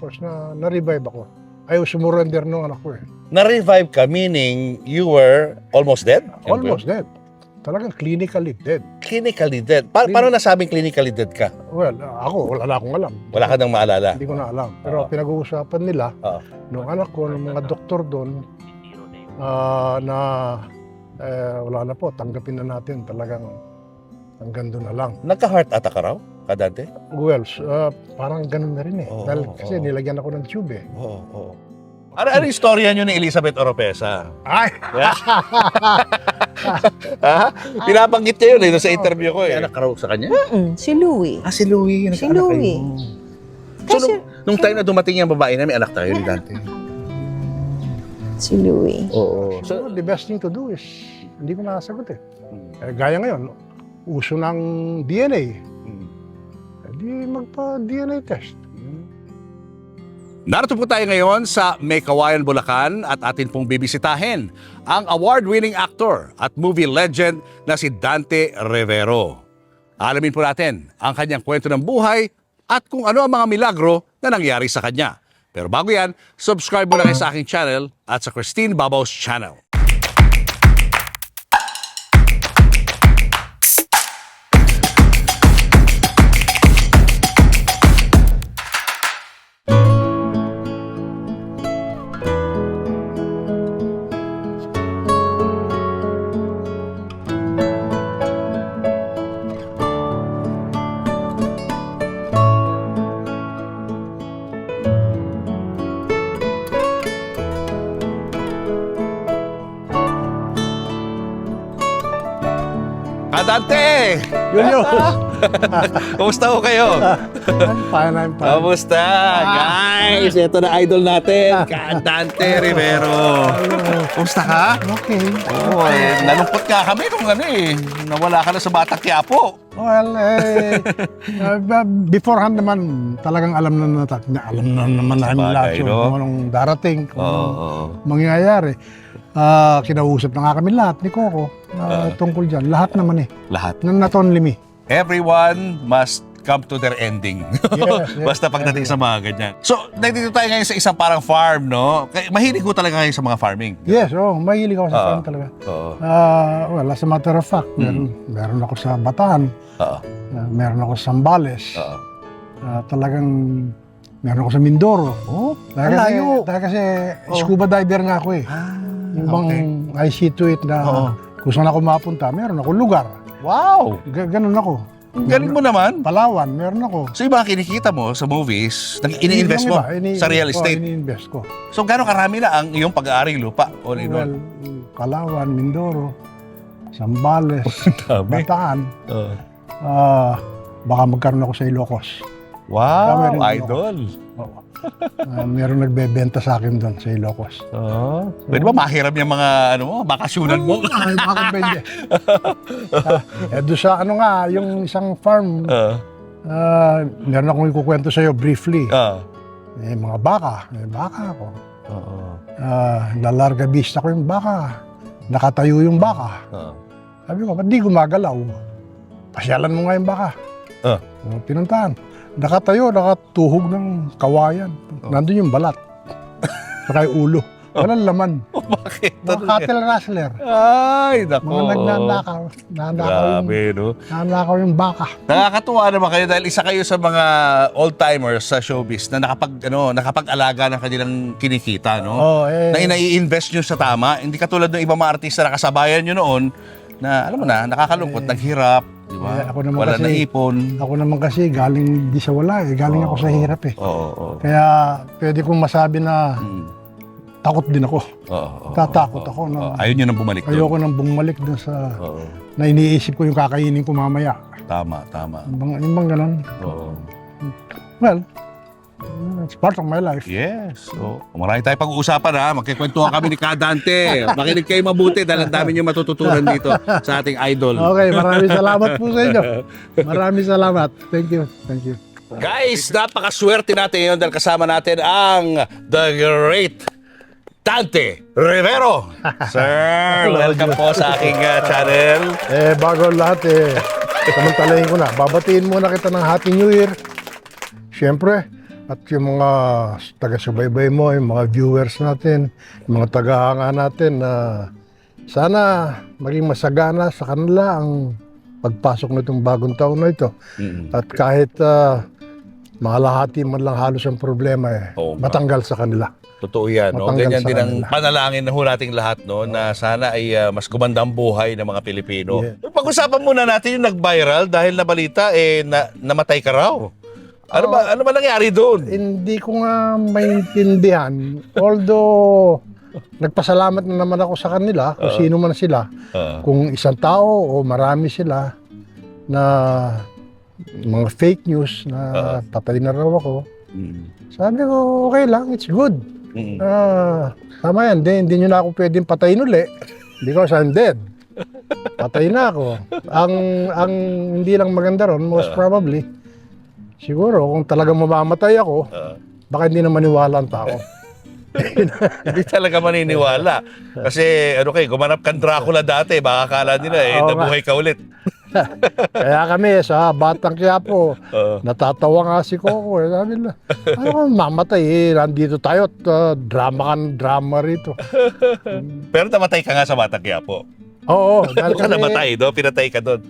Tapos na-revive ako. Ayaw sumurrender nung anak ko eh. Na-revive ka, meaning you were almost dead? Almost dead. Talagang clinically dead. Clinically dead. Paano nasabing clinically dead ka? Well, ako, wala na akong alam. Wala ka nang maalala? Hindi ko na alam. Pero pinag-uusapan nila, nung anak ko, ng mga doktor doon, na wala na po, tanggapin na natin. Talagang hanggang doon na lang. Nagka-heart attack ka raw, Dante? Well, parang ganun na rin eh. Dahil kasi nilagyan ako ng tube eh. Oo. Ano yung istorya nyo ni Elizabeth Oropesa? Ay! Pinabanggit niya yun sa interview ko eh. Anak ka raw sa kanya? Si Louie. Si Louie. Si Louie. So, nung time na dumating yung babae na may anak tayo ni Dante. Si Louie. Oo. So, the best thing to do is, hindi ko nakasagot eh. Gaya ngayon, uso ng DNA. Di magpa-DNA test. Narito po tayo ngayon sa May Kawayan, Bulacan at atin pong bibisitahin ang award-winning actor at movie legend na si Dante Rivero. Alamin po natin ang kanyang kwento ng buhay at kung ano ang mga milagro na nangyari sa kanya. Pero bago yan, subscribe muna kayo sa aking channel at sa Christine Babao's channel. Dante! Julius! Kumusta ho kayo? I'm fine. Kumusta? Guys, ito na idol natin, Dante Rivero. Kumusta ka? Okay. Oo, nalungkot ka kami nung nawala ka na sa Batang Quiapo. Well, beforehand naman, talagang alam na naman namin lahat Sabagay, yun. no? Kung anong darating, kung anong Oo. mangyayari. Kinausap na nga kami lahat ni Coco tungkol dyan. Lahat naman eh. Lahat. Not only me. Everyone must come to their ending. Yes, Basta pagdating sa mga ganyan. So, nandito tayo ngayon sa isang parang farm, no? Mahilig ko talaga ngayon sa mga farming. Yes, mahilig ako sa farm talaga. Oo. Well, as a matter of fact, meron ako sa Bataan, Oo. meron ako sa Zambales, Oo. talagang meron ako sa Mindoro. Oh, Dahil kasi scuba diver nga ako eh. Yung bang I see to it na kung saan ako mapunta, meron ako lugar. Wow! Ganun ako. Galing mo naman. Palawan, meron ako. So, yung mga kinikita mo sa movies, ini-invest mo sa real estate. Ini-invest ko. So, gano'ng karami na ang iyong pag-aaring lupa? All in all? Well, Palawan, Mindoro, Zambales, Dami. Bataan. Baka magkaroon ako sa Ilocos. Wow, Dami rin idol. Meron nagbebenta sa akin doon sa Ilocos. Pwede ba mahiram yung mga bakasyonan mo? Ay, baka pwede. Doon sa yung isang farm, meron akong ikukwento sa iyo briefly. Mga baka, may baka ako. Lalarga vista ko yung baka. Nakatayo yung baka. Sabi ko, ba't di gumagalaw? Pasyalan mo nga yung baka. Pinuntahan. Nakatayo, nakatuhog ng kawayan. Nandun yung balat. Saka yung ulo. Walang laman. Bakit? Mga cattle rustler. Ay, nako. Mga nagnanakaw. Nanakaw yung baka. Nakakatuwa naman kayo dahil isa kayo sa mga old-timers sa showbiz na nakapag-alaga ng kanilang kinikita, no? Na inai-invest nyo sa tama. Hindi katulad ng ibang mga artista na kasabayan nyo noon na, alam mo na, nakakalungkot, naghirap. Diba? Ako naman Wala kasi, na ipon. Ako naman kasi galing di sa wala eh. Galing ako sa hirap eh. Kaya pwede kong masabi na takot din ako. Tatakot ako. Ayaw nyo nang bumalik doon. Ayoko nang bumalik doon sa na iniisip ko yung kakainin ko mamaya. Tama. Yung bang ganun. Well, it's part of my life. Yes. So, marami tayong pag-uusapan ha. Magkikwentuhan kami ni Dante. Makinig kayo mabuti dahil ang dami nyo matututunan dito sa ating idol. Okay, maraming salamat po sa inyo. Maraming salamat. Thank you. Guys, napakaswerte natin ngayon dahil kasama natin ang The Great Dante Rivero. Sir, welcome po sa aking channel. Bago lahat samantalahin ko na. Babatiin muna kita ng Happy New Year. Siyempre, At yung mga taga-subaybay mo, yung mga viewers natin, yung mga tagahanga natin na sana maging masagana sa kanila ang pagpasok nitong bagong taon na ito. At kahit makalahati man lang halos ang problema Oo nga. matanggal sa kanila. Totoo yan, no? Matanggal Ganyan sa din ang kanila. panalangin na ho nating lahat, no? Na sana ay mas gumanda ang buhay ng mga Pilipino. Yeah. Pag-usapan muna natin yung nag-viral dahil nabalita, namatay ka raw. Ano ba nangyari doon? Hindi ko nga maintindihan. Although, nagpasalamat na naman ako sa kanila, kung sino man sila. Kung isang tao o marami sila na mga fake news na patay na raw ako. Sabi ko, okay lang, it's good. Tama yan, hindi nyo na ako pwedeng patayin uli because I'm dead. Patay na ako. Ang hindi lang maganda ron, most probably, siguro kung talagang mamamatay ako, baka hindi na maniwala ang tao. Hindi talaga maniniwala. Kasi gumanap kang Dracula dati, baka akala nila Oo nabuhay ka ulit. Kaya kami sa Batang Quiapo, natatawa nga si Coco. Sabi nila, ano mamatay nandito tayo at drama rito. Pero namatay ka nga sa Batang Quiapo. Oo. Ano ka namatay, no? Pinatay ka doon.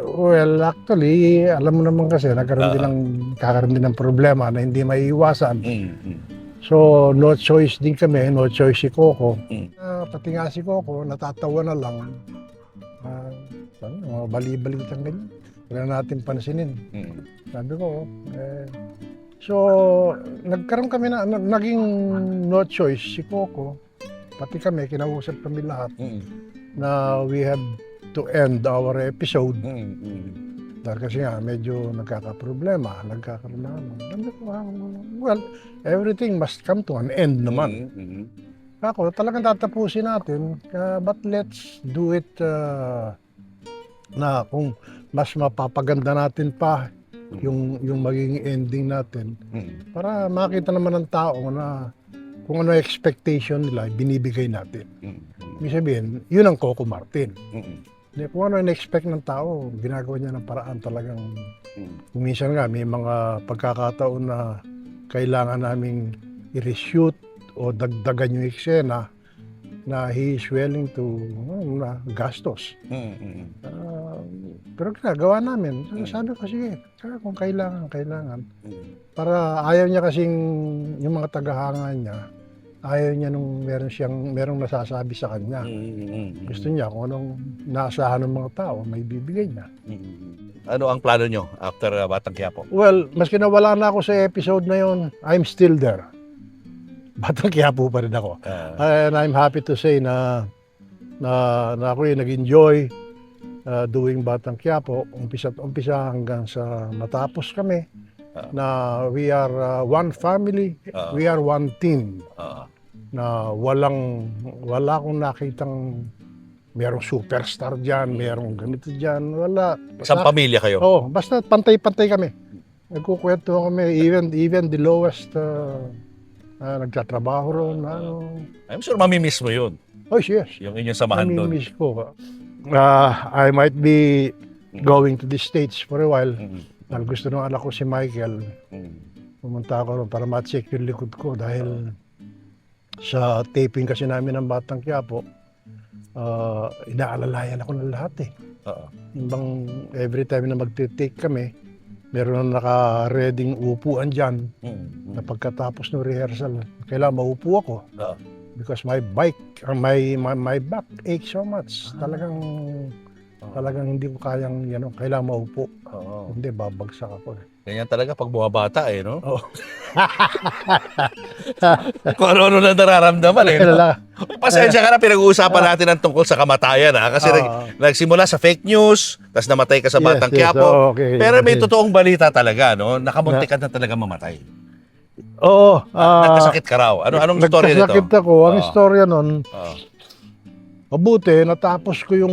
Well, actually, alam mo naman kasi, kakaroon din ng problema na hindi maiiwasan. So, no choice din kami, no choice si Coco. Pati nga si Coco, natatawa na lang. Mga bali-balitang ganyan. Wala natin pansinin. Sabi ko, so, nagkaroon kami naging no choice si Coco. Pati kami, kinausap kami lahat na we have to end our episode. Dahil kasi nga, medyo nagkakaproblema. Well, everything must come to an end naman. Ako, talagang tatapusin natin. But let's do it na kung mas mapapaganda natin pa yung magiging ending natin. Para makita naman ng tao na kung ano expectation nila, binibigay natin. Ibig sabihin, yun ang Coco Martin. Kung ano in-expect ng tao, ginagawa niya ng paraan talagang. Kung minsan nga, may mga pagkakataon na kailangan naming i-reshoot o dagdagan yung eksena na he is willing to gastos. Pero ginagawa namin. Sabi ko, sige, kung kailangan. Para ayaw niya kasing yung mga tagahanga niya, ayaw niya nung merong nasasabi sa kanya. Gusto niya kung anong naasahan ng mga tao, may bibigay niya. Ano ang plano nyo after Batang Quiapo? Well, maski nawala na ako sa episode na yon, I'm still there. Batang Quiapo pa rin ako. And I'm happy to say na ako yung nag-enjoy doing Batang Quiapo, umpisa hanggang sa matapos kami. Na we are one family, we are one team. Na wala akong nakitang merong superstar dyan, merong ganito dyan, wala. Isang pamilya kayo? Oo, basta pantay-pantay kami. Nagkukwento kami, even the lowest nagtatrabaho ron. I'm sure mamimiss mo yun. Oh, yes. Yung inyong samahan doon. Mamimiss ko. I might be going to the States for a while. Dahil gusto ng anak ko si Michael, pumunta ako ron para ma-check yung likod ko dahil sa taping kasi namin ng Batang Quiapo, inaalalayan ako ng lahat eh. Every time na mag-take kami, meron na naka-reading upuan dyan na pagkatapos ng rehearsal, kailangan maupo ako. Because my back aches so much. Talagang hindi ko kayang, kailangan maupo. Hindi, babagsak ako. Ganyan talaga pag bumabata no? Oh. Kung ano na nararamdaman no? Pasensya ka na, pinag-uusapan natin ang tungkol sa kamatayan Kasi nagsimula sa fake news, tapos namatay ka sa Batang Quiapo. Okay. Pero may totoong balita talaga, no? Nakamunti ka na talaga mamatay. Oo. Nagkasakit ka raw. Anong story nito? Nagkasakit ako. Ang istorya nun, mabuti, natapos ko yung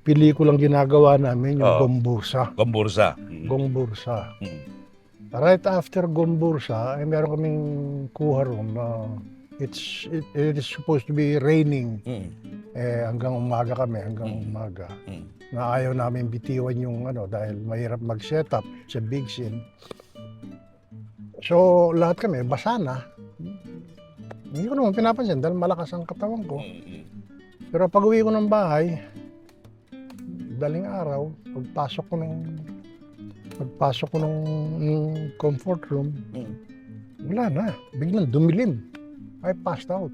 pelikulang ginagawa namin, yung Gombursa. Gombursa. Right after Gombursa, meron kaming kuha ron na it is supposed to be raining. Hanggang umaga kami, na ayaw namin bitiwan yung dahil mahirap mag-set up sa big scene. So, lahat kami, basa na. Hindi ko naman pinapansin dahil malakas ang katawan ko. Pero pag uwi ko ng bahay, daling araw, pagpasok ko ng comfort room, wala na. Biglang dumilim. I passed out.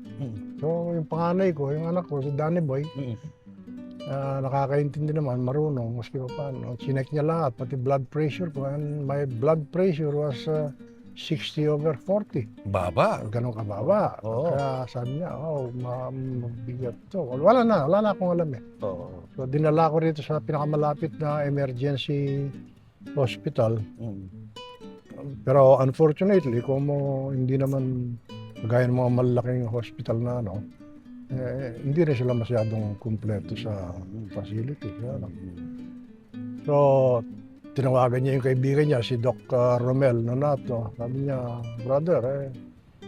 So, yung panganay ko, yung anak ko, si Danny Boy, nakakaintindi naman, marunong, maski pa paano. Chinek niya lahat, pati blood pressure ko. And my blood pressure was 60/40. Baba. Ganon kababa. Oo. Kaya sabi niya, mabigat to. Wala na akong alam eh. Oo. So, dinala ko rito sa pinakamalapit na emergency hospital. Pero unfortunately, kung hindi naman gaya ng mga malalaking hospital na hindi rin sila masyadong kumpleto sa facility. So, tinawagan niya yung kaibigan niya, si Doc Romel Nonato. Sabi niya, brother,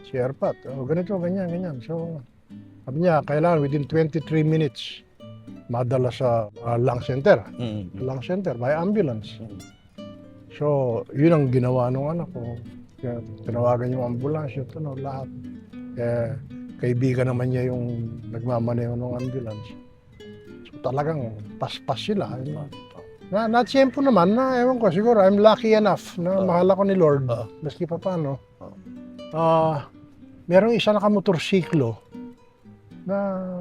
si Erpat, ganito, ganyan. So, sabi niya, kailangan within 23 minutes madala sa lung center. Lung center, by ambulance. So, yun ang ginawa ng anak ko. Kaya tinawagan yung ambulansya, lahat. Kaya kaibigan naman niya yung nagmamaneho ng ambulance. So, talagang paspas sila. Na-tiyempo naman na, ewan ko, siguro I'm lucky enough na mahal ako ni Lord, maski pa paano. Merong isa nakamotorsiklo na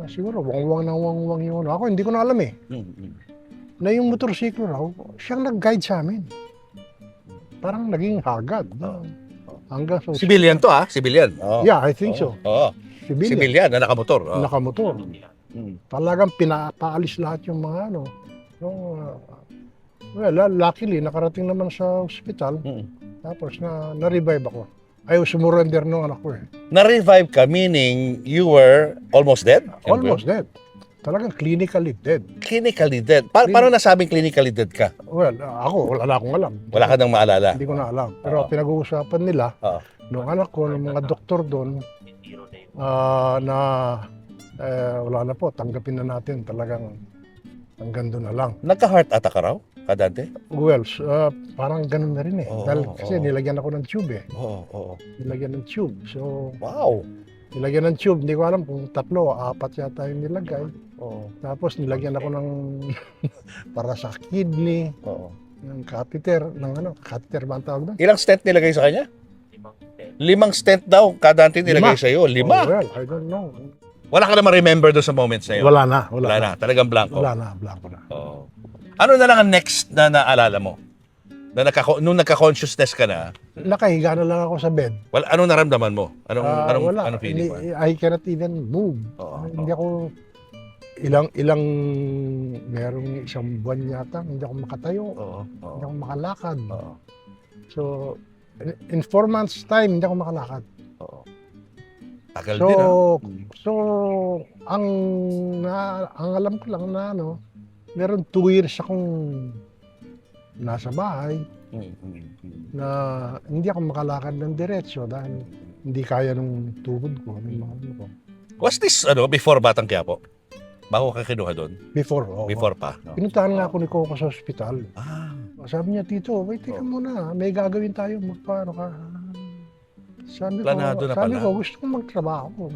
siguro wangwang yun. Ako hindi ko na alam eh. Na yung motorsiklo raw, siyang nag-guide sa amin. Parang naging hagad. Hanggang sa... Civilian to Civilian. Yeah, I think so. Civilian na nakamotor. Nakamotor. Talagang pinapaalis lahat yung mga ano. So, luckily, nakarating naman sa hospital. Tapos na-revive ako. Ayaw sumurrender nung anak ko eh. Na-revive ka, meaning you were almost dead? Almost dead. Talagang clinically dead. Clinically dead? Paano nasabing clinically dead ka? Well, ako, wala na akong alam. Wala ka nang maalala? Hindi ko na alam. Pero pinag-uusapan nila, nung anak ko, ng mga doktor doon, na wala na po, tanggapin na natin talagang hanggang doon na lang. Nagka-heart attack ka raw, Dante? Well, parang ganun na rin eh. Dahil kasi nilagyan ako ng tube eh. Nilagyan ng tube. So, wow! Nilagyan ng tube, hindi ko alam kung 3 o 4 yata yung nilagay. Tapos nilagyan ako ng para sa kidney, ng catheter, catheter ba ang tawag doon? Ilang stent nilagay sa kanya? 5 stent daw, Dante nilagay sa iyo. 5? Well, I don't know. Wala ka na ma-remember doon sa moments na yun? Wala na. Talagang blanco? Wala na, blanco na. Ano na lang ang next na naalala mo? Nung nagka-consciousness ka na? Nakahiga na lang ako sa bed. Anong naramdaman mo? Anong feeling mo? I cannot even move. Hindi ako, merong isang buwan yata, hindi ako makatayo. Hindi ako makalakad. So, in 4 months time, hindi ako makalakad. Tagal din So, ang alam ko lang na meron 2 years akong nasa bahay na hindi ako makalakad ng diretso dahil hindi kaya ng tuhod ko. Was this before Batang Quiapo? Bago ka kinuha doon? Before Pa? Pinuntahan nga ako ni Coco sa ospital. Sabi niya, Tito, wait, teka muna. May gagawin tayo. Magpaano ka? Sabi ko, gusto kong magtrabaho.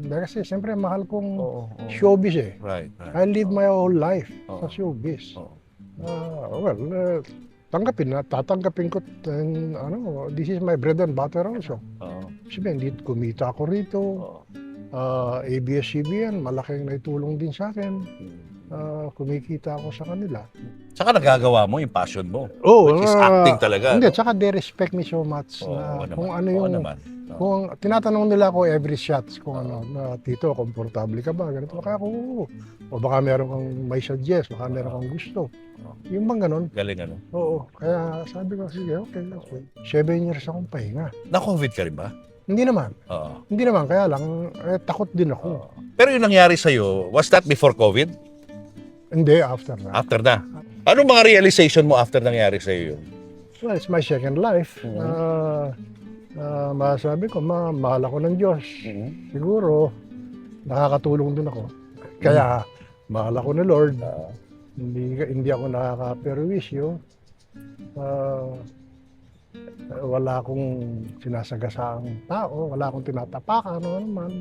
Kasi siyempre mahal kong showbiz eh. Right. I live my whole life sa showbiz. Tatanggapin ko, this is my bread and butter also. Sabi, hindi kumita ako rito. ABS-CBN, malaking naitulong din sa akin. Kumikita ako sa kanila. Saka nagagawa mo yung passion mo. Which is acting talaga. Hindi, saka they respect me so much. Kung ano yung... Kung tinatanong nila ako every shots kung Tito, komportable ka ba? Ganito. Kaya ako, o baka meron kang may suggest, baka meron kang gusto. Yung bang ganon. Galing Oo. Kaya sabi ko, sige, okay. 7 years akong pahinga. Na-COVID ka rin ba? Hindi naman. Hindi naman, kaya lang, takot din ako. Pero yung nangyari sa'yo, was that before COVID? Hindi, after na. After na. Anong mga realization mo after nangyari sa'yo yun? Well, it's my second life. Masabi ko, mahal ako ng Diyos. Siguro, nakakatulong din ako. Kaya, mahal ako ni Lord. Hindi ako nakaka-perwisyo. Wala akong sinasagasaang tao, wala akong tinatapakan, ano naman.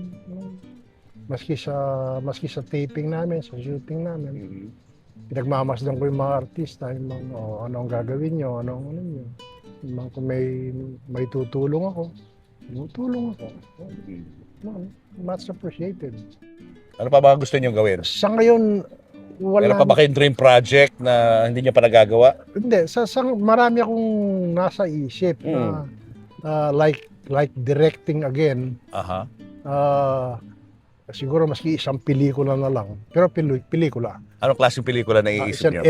Maski sa taping namin, sa shooting namin, pinagmamasdan ko yung mga artista, yung mga, ano ang gagawin nyo, ano nyo. Yung mga kung may tutulong ako, tutulong ako. Much appreciated. Ano pa ba gusto niyo gawin? Sa ngayon, wala. Meron pa ba kayong dream project na hindi niyo pa nagagawa? Hindi, marami akong nasa isip na like directing again. Aha. Siguro maski isang pelikula na lang, pero pelikula. Anong klaseng pelikula na iisip Isang niyo?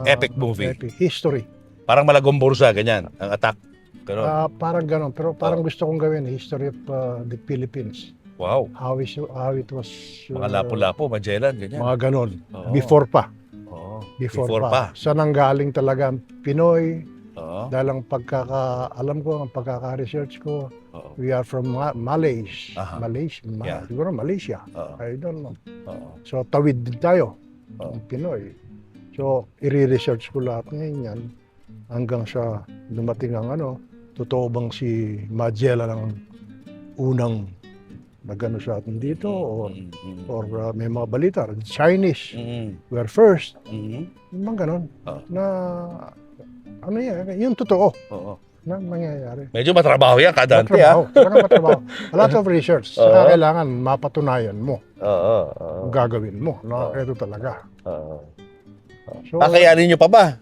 Epic movie. Epic history. Parang Malagong Bursa, ganyan, ang attack. Pero, Parang ganon, pero parang gusto kong gawin history of the Philippines. wow, How it was mga Lapu-Lapu, Magellan, ganyan. mga ganon. Oo. Before pa. Oo. Before pa. Saan ang galing talaga ang Pinoy? Oo. Dahil ang alam ko, ang pagkaka-research ko, Oo. we are from Malaysia. Aha. Yeah. Siguro Malaysia. Oo. I don't know. Oo. So, tawid din tayo, Oo. ang Pinoy. So, i-research ko lahat ngayon yan hanggang sa dumating ang totoo bang si Magellan ang unang nagano sa atin dito or may mga balita, Chinese were first. Yung mga ganon. Oo. Na, yung totoo Oo. na mangyayari. Medyo matrabaho yan, Kadante, ha? Matrabaho. A lot of research. Oo. Saka kailangan mapatunayan mo. Oo. Ang gagawin mo. Na ito talaga. Oo. So, Kakayanin niyo pa ba?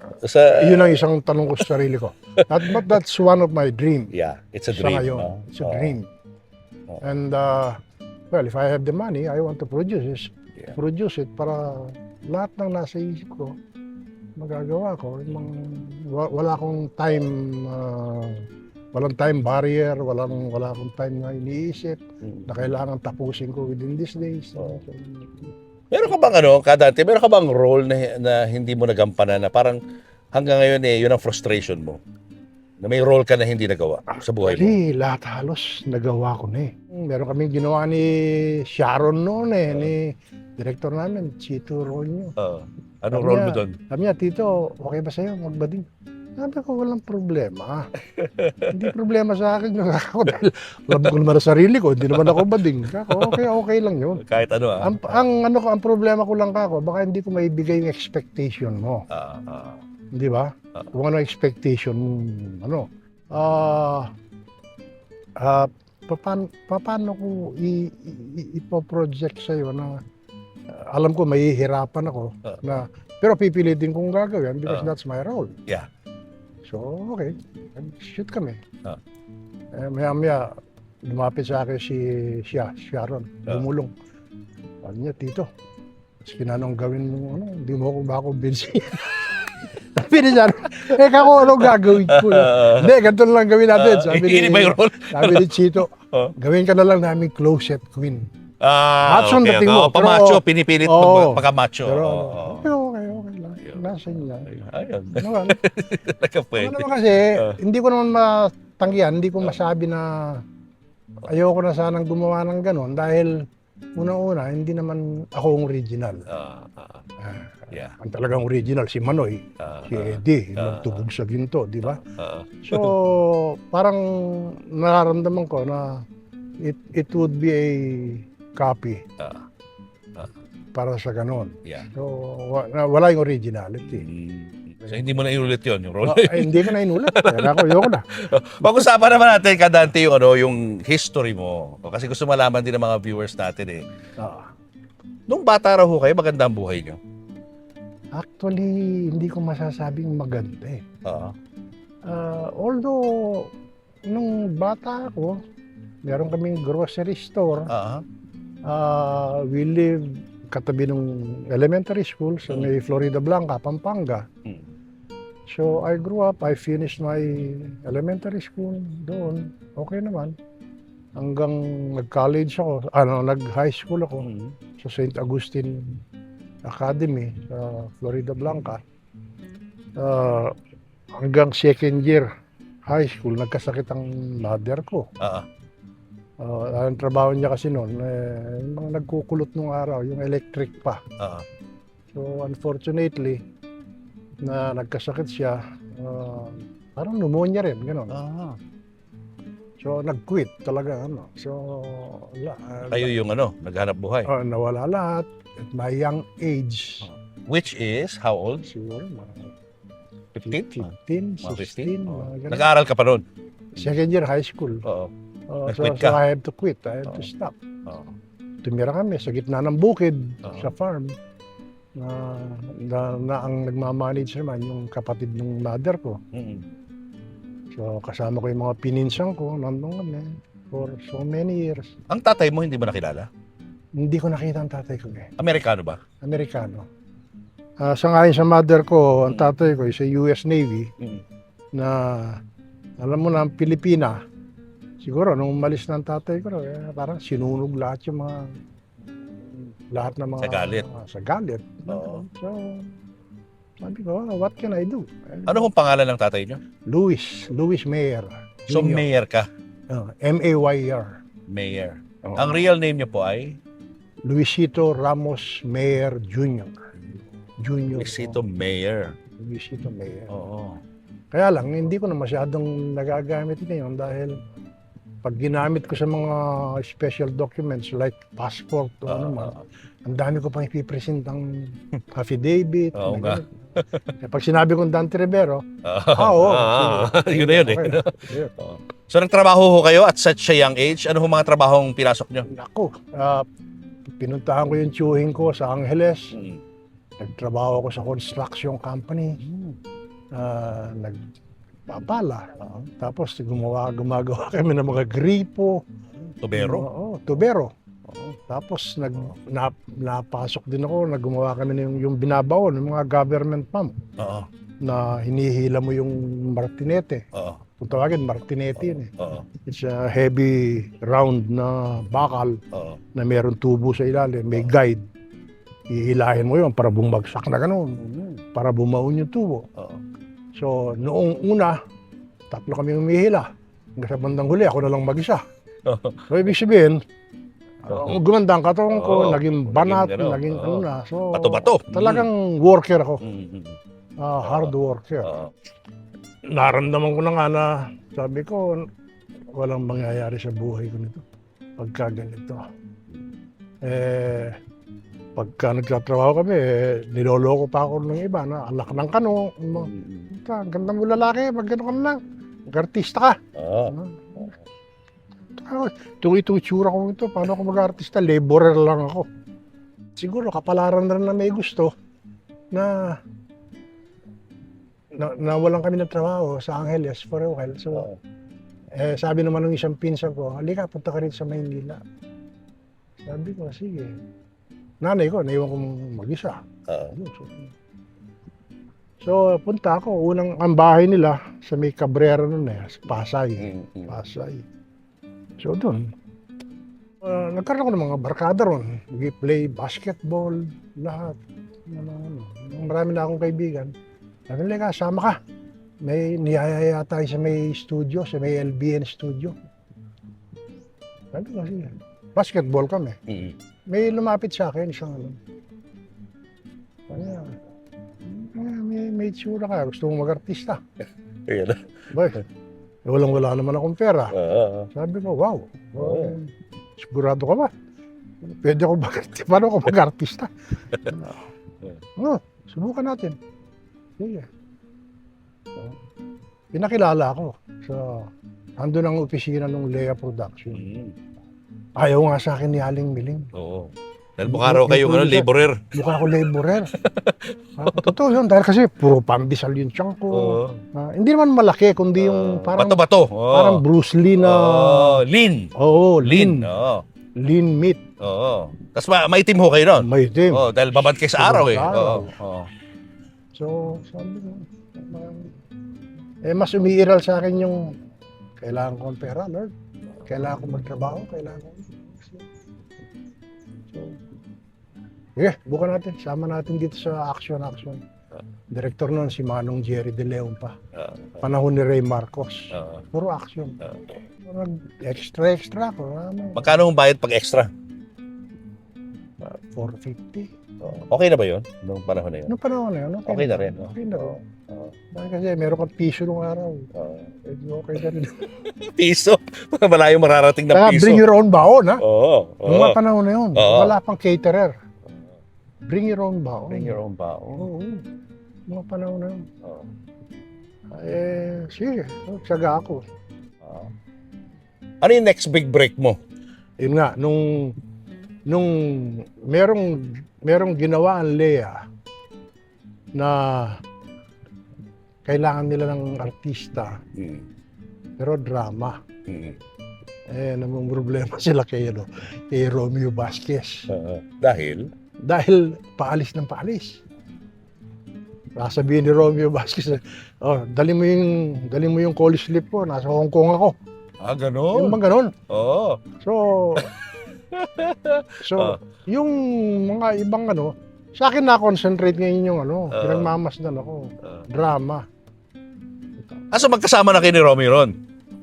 yun ang isang tanong ko sa sarili ko. But that's one of my dreams. Yeah, it's a Sa dream. ngayon. no? It's a Oo. dream. Oo. And, well, if I have the money, I want to produce Yeah. it para lahat ng nasa isip ko, magagawa ko. Wala akong time, walang time barrier, wala akong time na iniisip na kailangan tapusin ko within these days. Oo. Meron ka bang Kadante, meron ka bang role na hindi mo nagampanan na parang hanggang ngayon yun ang frustration mo? Na may role ka na hindi nagawa sa buhay mo? Actually, lahat halos nagawa ko na eh. Meron kaming ginawa ni Sharon noon ni director namin, Chito Ronyo. Anong role mo doon? Sabi niya, Tito, okay ba sa'yo magbading? Sabi ko, walang problema. Hindi problema sa akin. Ako, dahil alam ko naman sa sarili ko, hindi naman ako bading. Ako, okay lang yun. Kahit ano Ang problema ko lang kako, baka hindi ko maibigay yung expectation mo. Di ba? Kung ano expectation mo, paano ko ipoproject sa'yo na alam ko mahihirapan ako na pero pipilitin kong gagawin because that's my role. Yeah. So, okay. Shoot kami. Ah. Maya-maya, lumapit sa akin si Sharon. Bumulong. Sabi niya, Tito, kinanong gawin mo, hindi mo ako ba ako busy? Sabi ni Sharon, kako, anong gagawin ko? Hindi, ganito lang gawin natin. Sabi ni Chito, gawin ka na lang namin closet queen. Macho okay. dating mo. Pamacho, pinipilit pagka-macho. Pero okay lang. Nasa inyo. Ayun. Naman. Nakapwede. Naman kasi, hindi ko naman matanggihan, hindi ko masabi na ayoko na sanang gumawa ng ganon dahil una-una, hindi naman ako ang original. Yeah. Ang talagang original, si Manoy, si Eddie, nagtubog sa ginto, di ba? So, parang nararamdaman ko na it would be a copy para sa ganon. Yeah. So, wala yung originality. So, hindi mo na inulit yun, yung role. Hindi ko na inulit. Ayoko na. Pag-usapan naman natin, Kadante, yung history mo. Kasi gusto malaman din ng mga viewers natin Nung bata raw ho kayo, maganda ang buhay nyo? Actually, hindi ko masasabing maganda eh. Although, nung bata ako, meron kaming grocery store. We live katabi ng elementary school sa may Florida Blanca, Pampanga. So I grew up, I finished my elementary school doon. Okay naman. Hanggang nag-college ako, nag-high school ako sa St. Augustine Academy sa Florida Blanca. Hanggang second year high school, nagkasakit ang mother ko. Ang trabaho niya kasi noon, yung mga nagkukulot nung araw, yung electric pa. So unfortunately, na nagkasakit siya, Parang pneumonia rin, gano'n. Ah. So, nag-quit talaga, ano. So, Kayo yung naghanap buhay. nawala lahat at my young age. Which is, how old? Siguro, mga 15? 15, Mga 16, 15? mga ganun. Nag-aaral ka pa noon? Second year high school. Oo. So, Nag-quit ka? I have to quit. I have to stop. Oo. Tumira kami sa gitna ng bukid, Oo. sa farm. Na ang nagmamanage naman yung kapatid ng mother ko. Mm. So, kasama ko yung mga pininsan ko, nandun kami for so many years. Ang tatay mo, hindi mo nakilala? Hindi ko nakita ang tatay ko eh. Amerikano ba? Amerikano. Sangayon sa mother ko, ang tatay ko is sa US Navy Mm. na, alam mo na, ang Pilipina, siguro nung umalis ng tatay ko, parang sinunog lahat yung lahat ng mga... Sa galit. Sa galit. Oo. So, sabi ko, what can I do? Ano kung pangalan ng tatay niyo? Louis Mayer. So, Jr. mayor ka? M-A-Y-R. Mayor. Oo. Ang real name niyo po ay? Luisito Ramos Mayer Jr. Junior. Luisito Mayor. Luisito Mayer. Oo. Kaya lang, hindi ko na masyadong nagagamit ngayon dahil pag ginamit ko sa mga special documents like passport o ano man, ang dami ko pang ipipresentang affidavit. Oo nga. Pag sinabi kong Dante Rivero, oo. Yun na yun eh. Okay. Oo. So, nagtrabaho ho kayo at such a young age. Ano ho mga trabahong pinasok nyo? Naku, pinuntahan ko yung tiyuhin ko sa Angeles. Nagtrabaho ako sa construction company. Nagpapala. Tapos gumagawa kami ng mga gripo. Tubero? Oo, tubero. Tapos napasok din ako, naggumawa kami ng yung binabaon, ng mga government pump Oo. na hinihila mo yung martinete. Oo. Kung tawagin, martinete yun eh. Oo. It's a heavy round na bakal Oo. na meron tubo sa ilalim, may guide. Ihilahin mo yun para bumagsak na gano'n, para bumaon yung tubo. Oo. So, noong una, 3 kami umihila. Hanggang sa bandang huli, ako na lang mag-isa. So, ibig sabihin, gumanda ang katawan ko, Oo. naging banat, Naging naging oo. ano na. So, Bato-bato. talagang worker ako. Mm. Hard worker. Oo. Naramdaman ko na nga na, sabi ko, walang mangyayari sa buhay ko nito. Pagka ganito. Pagka nagtatrabaho kami, niloloko pa ako ng iba na anak ng kano. Ang ganda mo lalaki, pag gano'n ka na lang. Mag-artista ka. Oo. Itong itsura ko ito, paano ako mag-artista? Laborer lang ako. Siguro kapalaran na rin na may gusto na nawalan kami ng trabaho sa Angeles for a while. So, sabi naman ng isang pinsan ko, halika, punta ka rin sa Maynila. Sabi ko, sige. Nanay ko, naiwan ko mag-isa. So, punta ako. Ang bahay nila sa may Cabrera nun sa Pasay. Pasay. So, doon. Nagkaroon ako ng mga barkada ron. Nag-play basketball, lahat. Marami na akong kaibigan. Sabi nila, sama ka. May niyayaya tayo sa may studio, sa may LBN studio. Sabi ko, sige. Basketball kami. May lumapit sa akin, isang ano. May tsura ka, gusto mong mag-artista. Ayan na. Boy, walang-wala naman akong pera. Sabi ko, wow. Sigurado ka ba? Pwede ako mag-artista. Paano ako mag-artista? Subukan natin. Sige. Pinakilala ako. Andun ang opisina ng Lea Production. Ayaw nga sa akin ni Aling Miling. Oo. Dahil mukha raw kayong laborer. Mukha ako laborer. Totoo yun. Dahil kasi puro pambisal yung tiyan ko. Hindi naman malaki, kundi yung parang... Bato-bato. Parang Bruce Lee na... Lean. Oo, lean. Oo. Lean meat. Oo. Tapos maitim ho kayo nun. Maitim. Oo, dahil babad kayo sa araw eh. Araw. Oo. So, sabi ko, mas umiiral sa akin yung kailangan ko ng pera, Lord. Kailangan ko magtrabaho, kailangan ko. So, bukan natin. Sama natin dito sa Action. Director nun si Manong Jerry De Leon pa. Panahon ni Ray Marcos. Puro action. Extra ko. Magkano ang bayad pag extra? 450. Okay na ba yun? Noong panahon na yun? Noong panahon na yun, Okay na rin. Okay na. Oo. Dahil kasi meron kang piso nung araw. Medyo okay na rin. Piso? Malayo mararating na Kaya piso. bring your own baon, ha? Oo. Noong mga panahon na yun, Oo. wala pang caterer. Bring your own baon. Bring your own baon. Oo. Mga panahon na yun. Oo. Sige. Tsaga ako. Ano yung next big break mo? Yun nga, nung merong ginawa ang Lea na kailangan nila ng artista, pero drama. Namang problema sila kay Romeo Vasquez. Dahil? Dahil paalis ng paalis. Sabihin ni Romeo Vasquez, dali mo yung call slip ko, nasa Hong Kong ako. Ganon? Yung mga ganon. Oo. So, yung mga ibang sa akin na-concentrate ngayon yung pinagmamasdan ako. Drama. So magkasama na kayo ni Romy ron?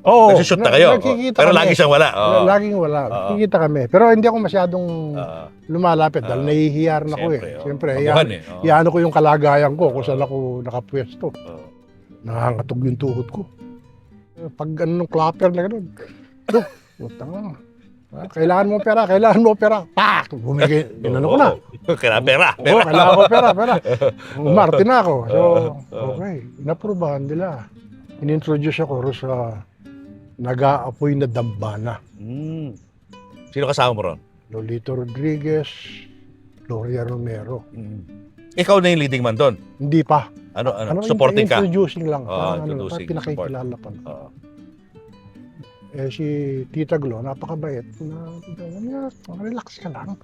Oo. Nagsushoot na kayo? Nagkikita Pero kami. lagi siyang wala? Laging wala. Nakikita kami. Pero hindi ako masyadong lumalapit dahil nahihiya rin ako Siyempre, iyan ko yung kalagayan ko kung saan ako nakapwesto. Nangangatog yung tuhod ko. Pag nung clapper na gano'n, utang na. Kailangan mo pera. Pak! Bumigay, inano ko na. Kailangan pera. Oo, kailangan ko pera. Umarte na ako. So, okay. Inaprubahan nila. Inintroduce ako sa nag-aapoy na dambana. Sino kasama mo ron? Lolito Rodriguez, Gloria Romero. Ikaw na yung leading man doon? Hindi pa. Ano? Supporting ka? Introducing lang. Introducing. Pinakikilala pa. Si Tita Glo, napakabait. Relax ka lang.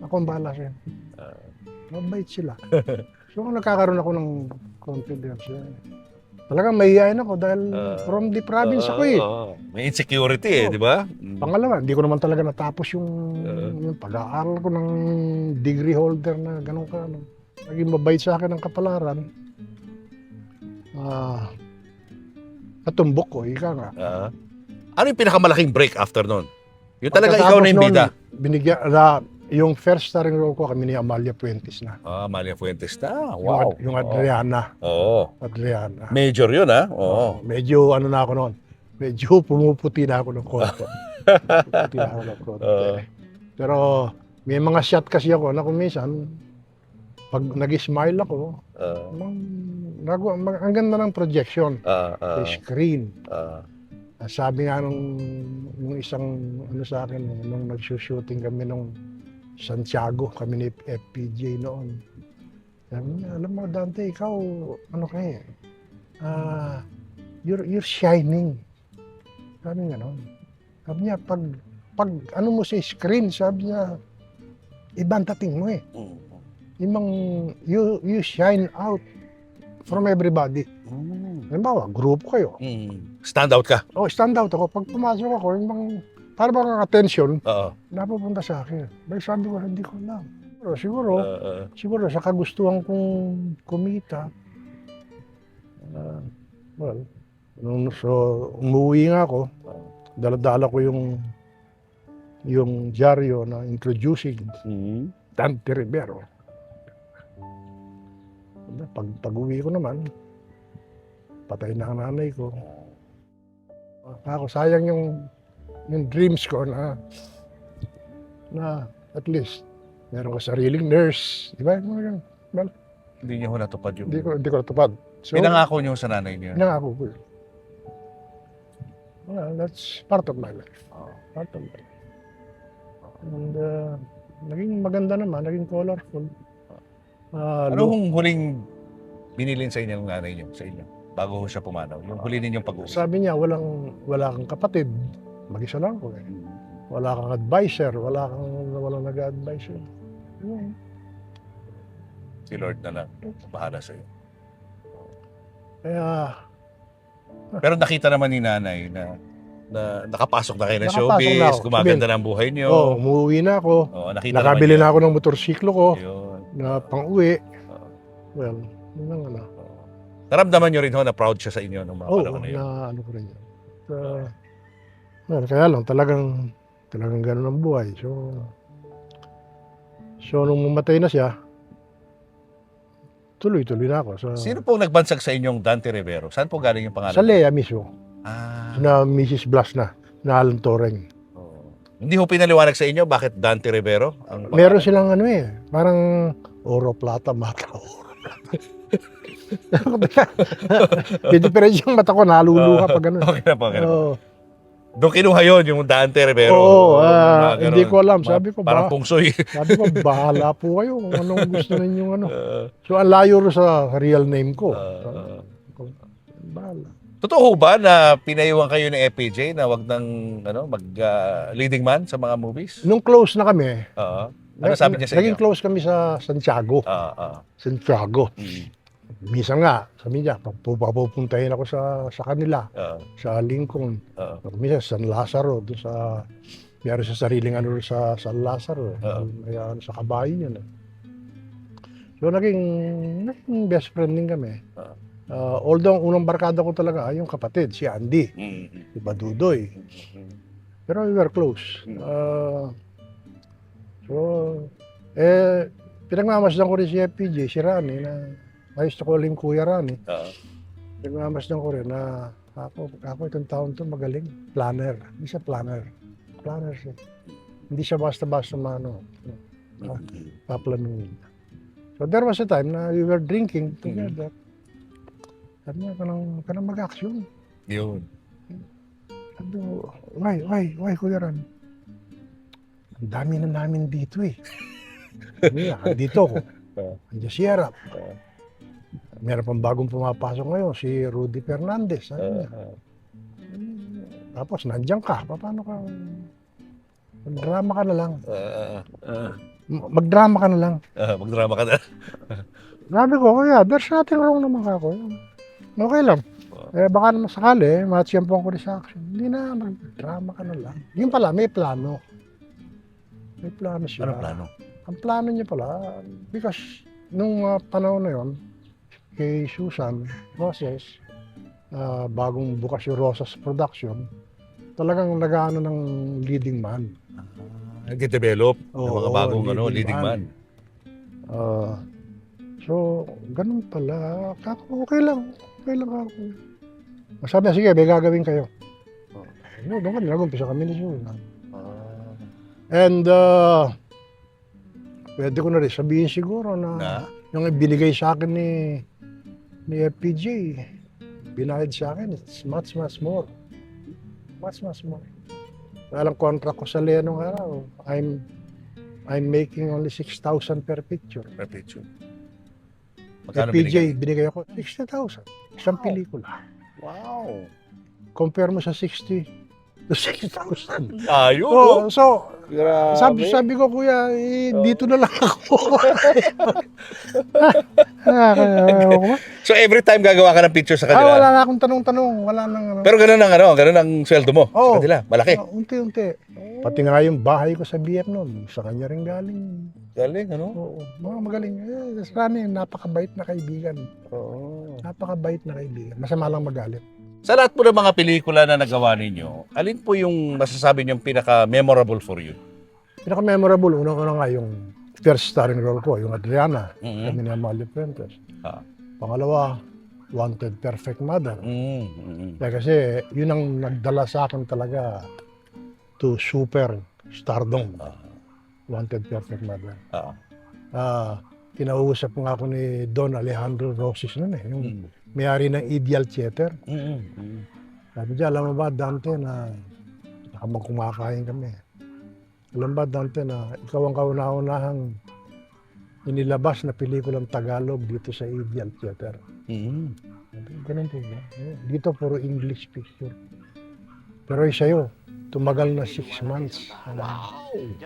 Ako ang bahala siya. Mabait sila. So, nagkakaroon ako ng confidence. Talagang mahihayin ako dahil from the province ako May insecurity di ba? Pangalawa, hindi ko naman talaga natapos yung pag-aaral ko ng degree holder na gano'n ka. Naging mabait sa akin ang kapalaran. Katumbok ko, ika nga. Ano yung pinakamalaking break after nun? Yung talaga ikaw na yung bida? Yung first starring role ko kami ni Amalia Fuentes na. Amalia Fuentes na. Wow. Yung Adriana. Oo. Adriana. Major yun Oo. Medyo na ako noon. Medyo pumuputi na ako ng konti. Pumuputi na ako ng konti. Pero may mga shot kasi ako na kung minsan, pag nag-smile ako, ang ganda ng projection sa screen. Sabi nga nung isang sa akin, nung nag-shooting kami nung Santiago, kami ni FPJ noon. Sabi niya, alam mo Dante, ikaw, you're shining. Sabi nga noon. Sabi niya, pag mo sa screen, sabi niya, ibang dating mo you shine out from everybody. Halimbawa, grupo kayo. Stand out ka? Stand out ako. Pag pumasok ako, para bang ang attention, napupunta sa akin. May sabi ko, hindi ko alam. Pero siguro sa kagustuhan kong kumita, umuwi nga ako, dala-dala ko yung dyaryo na introducing Dante Rivero. Pag-uwi ko naman, patay na ang nanay ko. Ako, sayang yung dreams ko na at least meron ka sariling nurse. Di ba? Hindi niyo ho natupad yung... Hindi ko natupad. So, pinangako niyo sa nanay niyo? Pinangako ko. Well, that's part of my life. Part of my life. And naging maganda naman, naging colorful. Ano kung huling binilin sa inyo ng nanay niyo, sa inyo, bago siya pumanaw? Yung huli ninyong pag-uwi? Sabi niya, wala kang kapatid. Mag-isa lang ko Wala kang advisor, wala nag-advise. Si Lord na lang, bahala sa iyo. Kaya... Pero nakita naman ni nanay na nakapasok na kayo ng showbiz, gumaganda na ang buhay niyo. Umuwi na ako. Nakabili na ako ng motorsiklo ko. Yun. Na pang-uwi. Well, yun lang Naramdaman niyo rin na proud siya sa inyo nung mga panahon na yun? Oo, ko rin yun. Kaya lang, talagang ganun ang buhay. So, So, nung mamatay na siya, tuloy-tuloy na ako. Sino pong nagbansag sa inyong Dante Rivero? Saan po galing yung pangalan? Sa Lea mismo, Ah. na Mrs. Blas na Alan Toreng. Oh. Hindi ho pinaliwanag sa inyo bakit Dante Rivero? Ang Meron silang parang oro, plata, mata, oro. Diferensya yung mata ko, naluluha pag gano'n. Okay na po, okay na po. Oo. Doon kinuha yun, yung Dante Rivero. Oo, Mga hindi ganun. ko alam. Mga Sabi ko, parang pungsoy. sabi ko, bahala po kayo kung anong gusto ninyong ano. So, ang layo rin sa real name ko. Bahala. Totoo ba na pinayuhan kayo ng FPJ na wag nang mag leading man sa mga movies? Nung close na kami, Oo. Ano sabi niya sa inyo? naging close kami sa Santiago. Santiago. Minsan nga, sabi niya, pupuntahin ako sa kanila, sa Lincoln. Minsan sa San Lazaro, doon sa, meron sa sariling sa San Lazaro. Kaya sa kabayo yun. So naging best friend din kami. Although ang unang barkada ko talaga ay yung kapatid, si Andy, si Badudoy. Pero we were close. Pinagmamasdan ko rin si FPJ, si Rani, na I used to call him Kuya Rani. Pinagmamasdan ko rin na ako itong taon to magaling. Planner. Hindi siya planner. Planner siya. Hindi siya basta-basta paplanuin. So there was a time na we were drinking together. Sabi niya, kanang mag-action. Yun. Sabi ko, why, Kuya Rani? Ang dami na namin dito eh. Dito ko. Andiyan si Erap. Meron pang bagong pumapasok ngayon, si Rudy Fernandez. Tapos nandiyan ka. Paano ka? Magdrama ka na lang. Magdrama ka na lang. Magdrama ka na. Sabi ko, kuya, there's nothing wrong naman ako. Okay lang. Baka naman sakali, matsyempoan ko rin sa action. Hindi na, magdrama ka na lang. Yun pala, may plano. May plano siya. Anong plano? Ang plano niya pala, because nung panahon na yon, kay Susan Roses, bagong bukas yung Rosas Production, talagang nag-ano ng leading man. Nag-develop ng mga bagong leading man. So, ganun pala. Okay lang ako. Sabi niya, sige, may gagawin kayo. Doon kami, nag-umpisa kami ni Susan. And, pwede ko na rin sabihin siguro na yung binigay sa akin ni FPJ, binayad sa akin, it's much more. Much more. Walang contract ko sa Lea nung araw. I'm making only 6,000 per picture. Per picture. FPJ, binigay ako 60,000. Isang pelikula. Wow. Compare mo sa 60 to 6,000. Ayun. So, grabe. sabi ko, kuya, dito na lang ako. So every time gagawa ka ng picture sa kanila? Wala na akong tanong-tanong. Wala nang Pero ganun ang sweldo mo sa kanila? Malaki? Unti-unti. Pati nga yung bahay ko sa BF noon, sa kanya rin galing. Galing, Oo, mga magaling. Rani, napakabait na kaibigan. Napakabait na kaibigan. Masama lang magalit. Sa lahat po ng mga pelikula na nagawa ninyo, alin po yung masasabi niyong pinaka-memorable for you? Pinaka-memorable, una nga yung first starring role ko, yung Adriana, kami ni Amalia Fuentes. Pangalawa, Wanted Perfect Mother. Kasi yun ang nagdala sa akin talaga to super stardom. Wanted Perfect Mother. Kinausap nga ako ni Don Alejandro Roses noon yung may-ari ng Ideal Theater. Sabi niya, alam mo ba, Dante, na habang kumakain kami, alam ba, Dante, na ikaw ang kauna-unahang inilabas na pelikulang Tagalog dito sa Ideal Theater. Ganun po ba? Dito puro English picture. Pero sa'yo, tumagal na 6 months.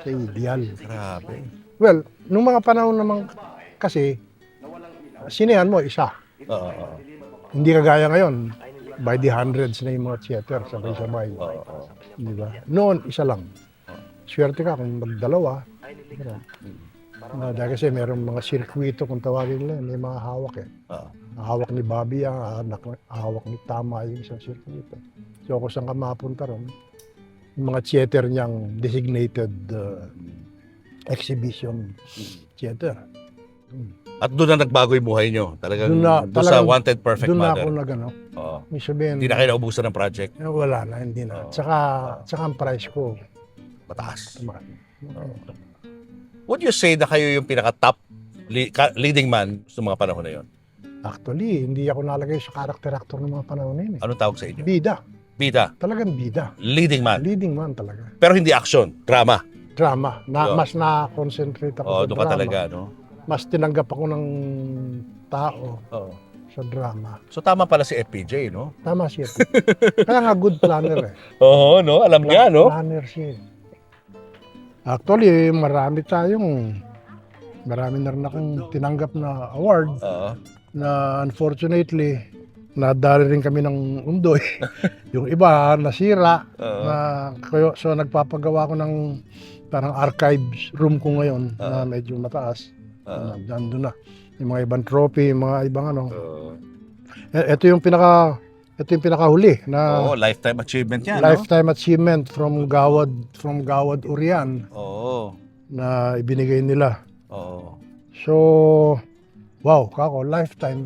Sa Ideal. Grabe. Well, nung mga panahon naman kasi, sinehan mo, isa. Hindi kagaya ngayon, by the hundreds na yung mga theater, sabay-sabay. Di ba? Noon, isa lang. Swerte ka kung magdalawa. Dahil kasi mayroong mga sirkwito kung tawagin nila, may mga hawak eh. Hawak ni Bobby ang hawak ni Tama yung isang sirkwito. So kung saan ka mapunta ron, yung mga theater niyang designated exhibition theater. At doon na nagbago yung buhay nyo. Talagang Doon na- doon sa talagang Wanted Perfect Doon na Mother. ako nagano. Oo. May sabihin, Hindi na kayo naubusan ng project. wala na, hindi na. Oo. Tsaka ang price ko, Mataas. tumaas. Would you say na kayo yung pinaka-top leading man sa mga panahon na yon? Actually, hindi ako nalagay sa character actor ng mga panahon na yun eh. Anong tawag sa inyo? Bida. Bida. Talagang bida. Leading man. Leading man talaga. Pero hindi action. Drama. Drama. Oo. Mas na-concentrate ako Oo, sa doon ka drama. talaga, no? Mas tinanggap ako ng tao Oo. sa drama. So tama pala si FPJ, no? Tama siya. Kaya nga good planner eh. Oo, no? Alam niya, no? Planner siya. Actually, marami na rin akong tinanggap na award Oo. na unfortunately, nadali rin kami ng undoy. Yung iba, nasira. Oo. So, nagpapagawa ko ng parang archives room ko ngayon na medyo mataas. Nandun na. Yung mga ibang trophy, yung mga ibang ano. Oo. Ito yung pinakahuli na Oo, lifetime achievement yan, lifetime achievement from Gawad Urian no? Oo. na ibinigay nila. Oo. So, wow, kako, lifetime.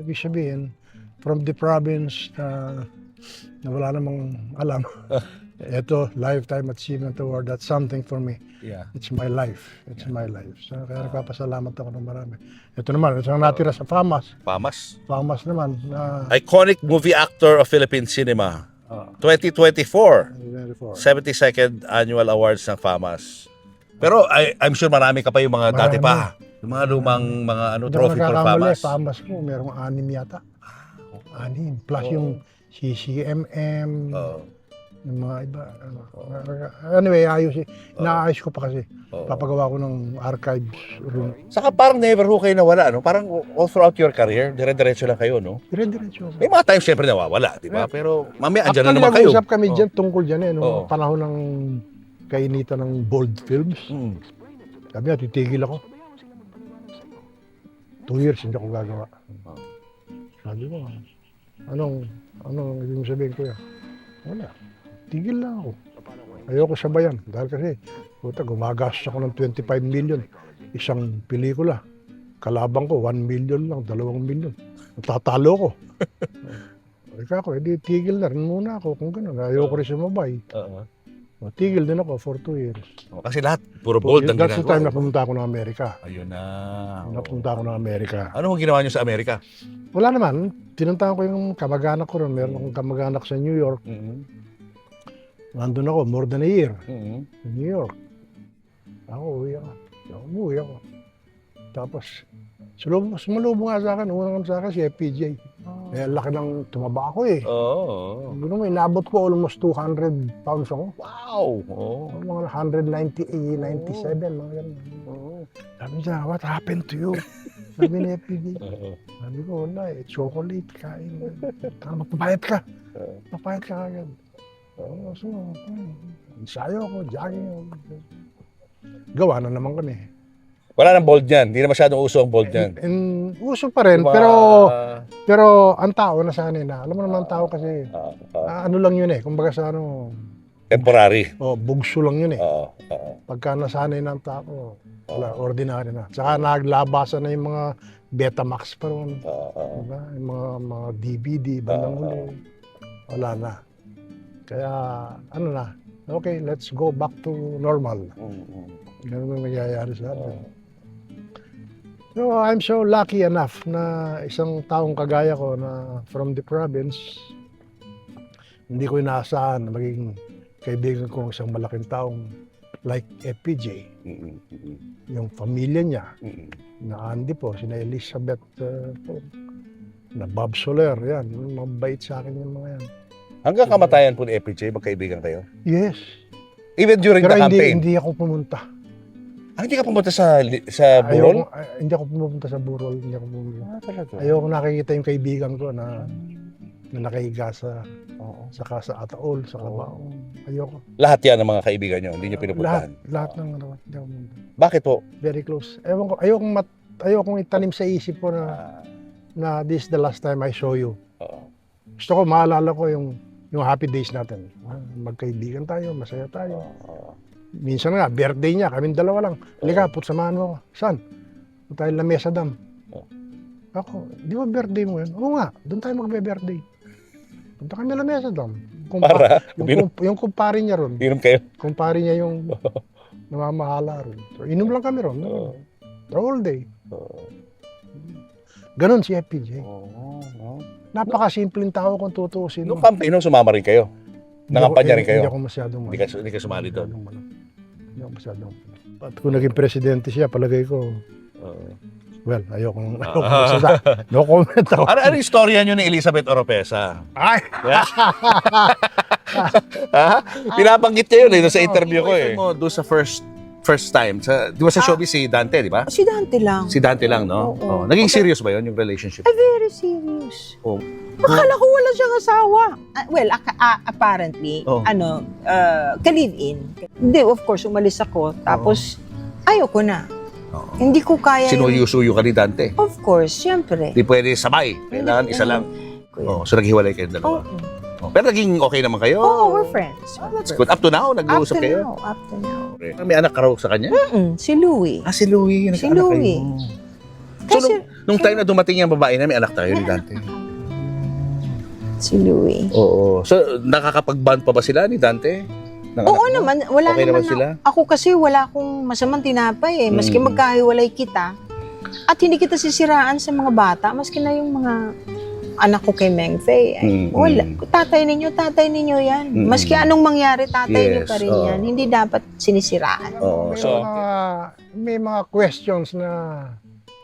Ibig sabihin, from the province na wala namang alam. Ito, Lifetime Achievement Award. That's something for me. Yeah. It's my life. It's my life. So, kaya nagpapasalamat ako ng marami. Ito naman, ito ang natira sa FAMAS. Pamas. FAMAS naman. Iconic movie actor of Philippine cinema. 2024. 72nd Annual Awards ng FAMAS. Pero I'm sure marami ka pa yung mga dati pa. Yung mga lumang mga trophy for FAMAS. FAMAS ko, merong 6 yata. 6. Plus yung CCMM. Yung mga iba. Anyway, inaayos ko pa kasi. Papagawa ko ng archives room. Saka parang never ho kayo nawala, no? Parang all throughout your career, dire-diretso lang kayo, no? Dire-diretso. May mga times syempre nawawala, di ba? Pero mamaya andyan na naman Actually, kayo. nag-usap kami dyan tungkol dyan eh. Oo. Nung panahon ng kainitan ng Bold Films. Mm. Sabi niya, titigil ako. 2 years hindi ako gagawa. Sabi ko, anong ibig sabihin ko yan? Wala. Tigil lang ako. Ayoko sabayan. Dahil kasi, gumagastos ako ng 25 million. Isang pelikula. Kalabang ko, 1 million lang, 2 million. Tatalo ko. Ika ako, edi tigil na rin muna ako kung gano'n. Ayoko rin sumabay. Tigil din ako for 2 years. Kasi lahat, puro bold ang That's the time na ginagawa. pumunta ako ng Amerika. Ayun na. Napunta ako ng Amerika. Ano ang ginawa nyo sa Amerika? Wala naman. Tinuntahan ko yung kamag-anak ko ron. Meron akong kamag-anak sa New York. Nandun ako, more than a year. Sa New York. Uwi ako. Tapos, sumalubong nga sa akin, unang sa akin si FPJ. Eh, laki ng tumaba ako eh. Oo. Gano'n mo, inabot ko almost 200 pounds ako. Wow. Oo. Mga 198, 97, mga ganun. Sabi niya, what happened to you? Sabi ni FPJ. Sabi ko, wala eh, chocolate, kain. Magpapayat ka. Magpapayat ka agad. So, ensayo ako, jogging ako. Gawa na naman kami. Wala nang bold yan. Hindi na masyadong uso ang bold yan. And uso pa rin, Diba? pero ang tao nasanay na. Alam mo naman ang tao kasi, ano lang yun eh, kumbaga sa Temporary. bugso lang yun eh. Oo. Pagka nasanay ng tao, wala, ordinary na. Saka naglabasan na yung mga Betamax pa ron. Diba? Yung mga DVD, bandang huli. Wala na. Kaya, okay, let's go back to normal. Ganun ang nangyayari sa atin. So, I'm so lucky enough na isang taong kagaya ko na from the province, hindi ko inaasahan na maging kaibigan ko isang malaking taong like FPJ. Yung pamilya niya, na Andy po, sina Elizabeth po, na Bob Soler, yan. Mabait sa akin yung mga yan. Hanggang kamatayan po ni FPJ, magkaibigan kayo? Yes. Even during Pero the campaign? hindi ako pumunta. Hindi ka pumunta sa Burol? Hindi ako pumunta sa Burol. Hindi ako pumunta. Talaga? Ayoko nakikita yung kaibigan ko na nakahiga sa Ataol, sa Cabao. Ayoko. Lahat yan ng mga kaibigan nyo, hindi nyo pinupuntahan? Lahat ng hindi ako pumunta. Bakit po? Very close. Ewan ko, ayokong itanim sa isip ko na this is the last time I saw you. Gusto ko, maalala ko yung happy days natin. Magkaibigan tayo, masaya tayo. Minsan nga, birthday niya, kaming dalawa lang. Halika, samahan mo ako. Saan? Punta tayo Lamesa Dam. Ako, di ba birthday mo yun? Oo nga, doon tayo magbe-birthday. Punta kami Lamesa Dam. Yung kumpare niya ron. Inom kayo? Kumpare niya yung namamahala ron. So, inom lang kami ron. The whole day. Ganon si FPJ. Napakasimpleng tao kung tutuusin mo. Nung campaign, sumama rin kayo? Nangampanya rin kayo? Hindi ako masyadong Hindi ka sumali doon? Hindi ako masyadong. At kung naging presidente siya, palagay ko, well, ayokong magsada. No comment ako. Ano yung istorya nyo ni Elizabeth Oropesa? Ay! Pinabanggit niya yun sa interview ko eh. Doon sa first time, di ba sa showbiz si Dante, di ba? Si Dante lang. Si Dante lang, no? Oo. Naging serious ba yun yung relationship? Ay, very serious. Oh. Akala ko wala siyang asawa. Well, apparently, ka-live-in. Hindi, of course, umalis ako. Tapos, ayoko na. Hindi ko kaya. Sinuyo-suyo ka ni Dante? Of course, syempre. Hindi pwede sabay. Kailangan isa lang. So naghiwalay kayo dalawa. Pero naging okay naman kayo? We're friends. That's good. Up to now, nag-uusap kayo? Up to now. May anak ka raw sa kanya? Si Louie. Si Louie. Si Louie. So, nung time na dumating yung babae na, may anak tayo ni Dante? Si Louie. Oo. So, nakakapag-bond pa ba sila ni Dante? Oo naman. Wala okay naman naman sila? Ako kasi wala akong masamang tinapay eh. Maski magkahiwalay kita. At hindi kita sisiraan sa mga bata. Maski na yung mga anak ko kay Meng Fei. Wala. Tatay ninyo yan. Maski anong mangyari, tatay niyo pa rin yan. Hindi dapat sinisiraan. So, may mga questions na,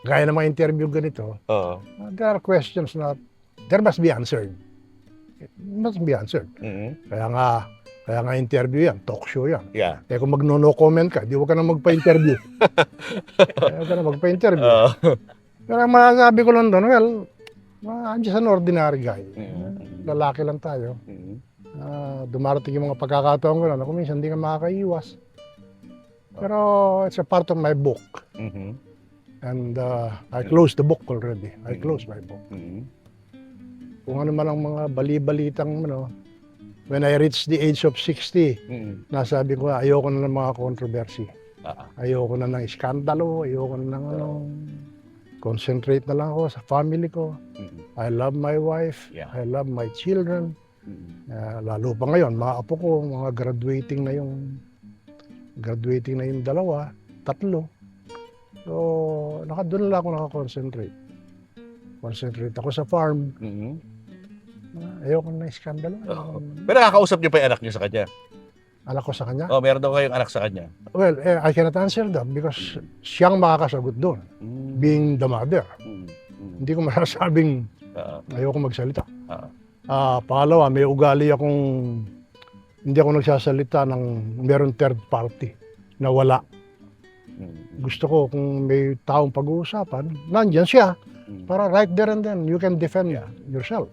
gaya ng mga interview ganito, there are questions na there must be answered. It must be answered. Kaya nga interview yan, talk show yan. Yeah. Kaya kung no comment ka, di huwag ka na magpa-interview. Huwag ka na magpa-interview. Pero ang masasabi ko lang doon, well, I'm just an ordinary guy. Lalaki lang tayo. Dumarating yung mga pagkakataon ko na kung minsan hindi ka makakaiwas. Pero it's a part of my book. And I closed the book already. I closed my book. Kung ano man ang mga bali-balitang, when I reached the age of 60, nasabi ko, ayoko na ng mga controversy. Ayoko na ng iskandalo, ayoko na ng concentrate na lang ako sa family ko. I love my wife, I love my children. Lalo pa ngayon, mga apo ko, mga graduating na yung dalawa, 3. So, doon lang ako nakakonsentrate. Concentrate ako sa farm. Ayoko na iskandalo. Pero nakakausap niyo pa yung anak niyo sa kanya? Anak ko sa kanya? Meron daw kayong anak sa kanya? Well, I cannot answer that because siyang makakasagot doon. Being the mother. Hindi ko masasabing ayoko magsalita. Pangalawa, may ugali akong hindi ako nagsasalita ng meron third party na wala. Gusto ko kung may taong pag-uusapan, nandyan siya para right there and then you can defend yourself.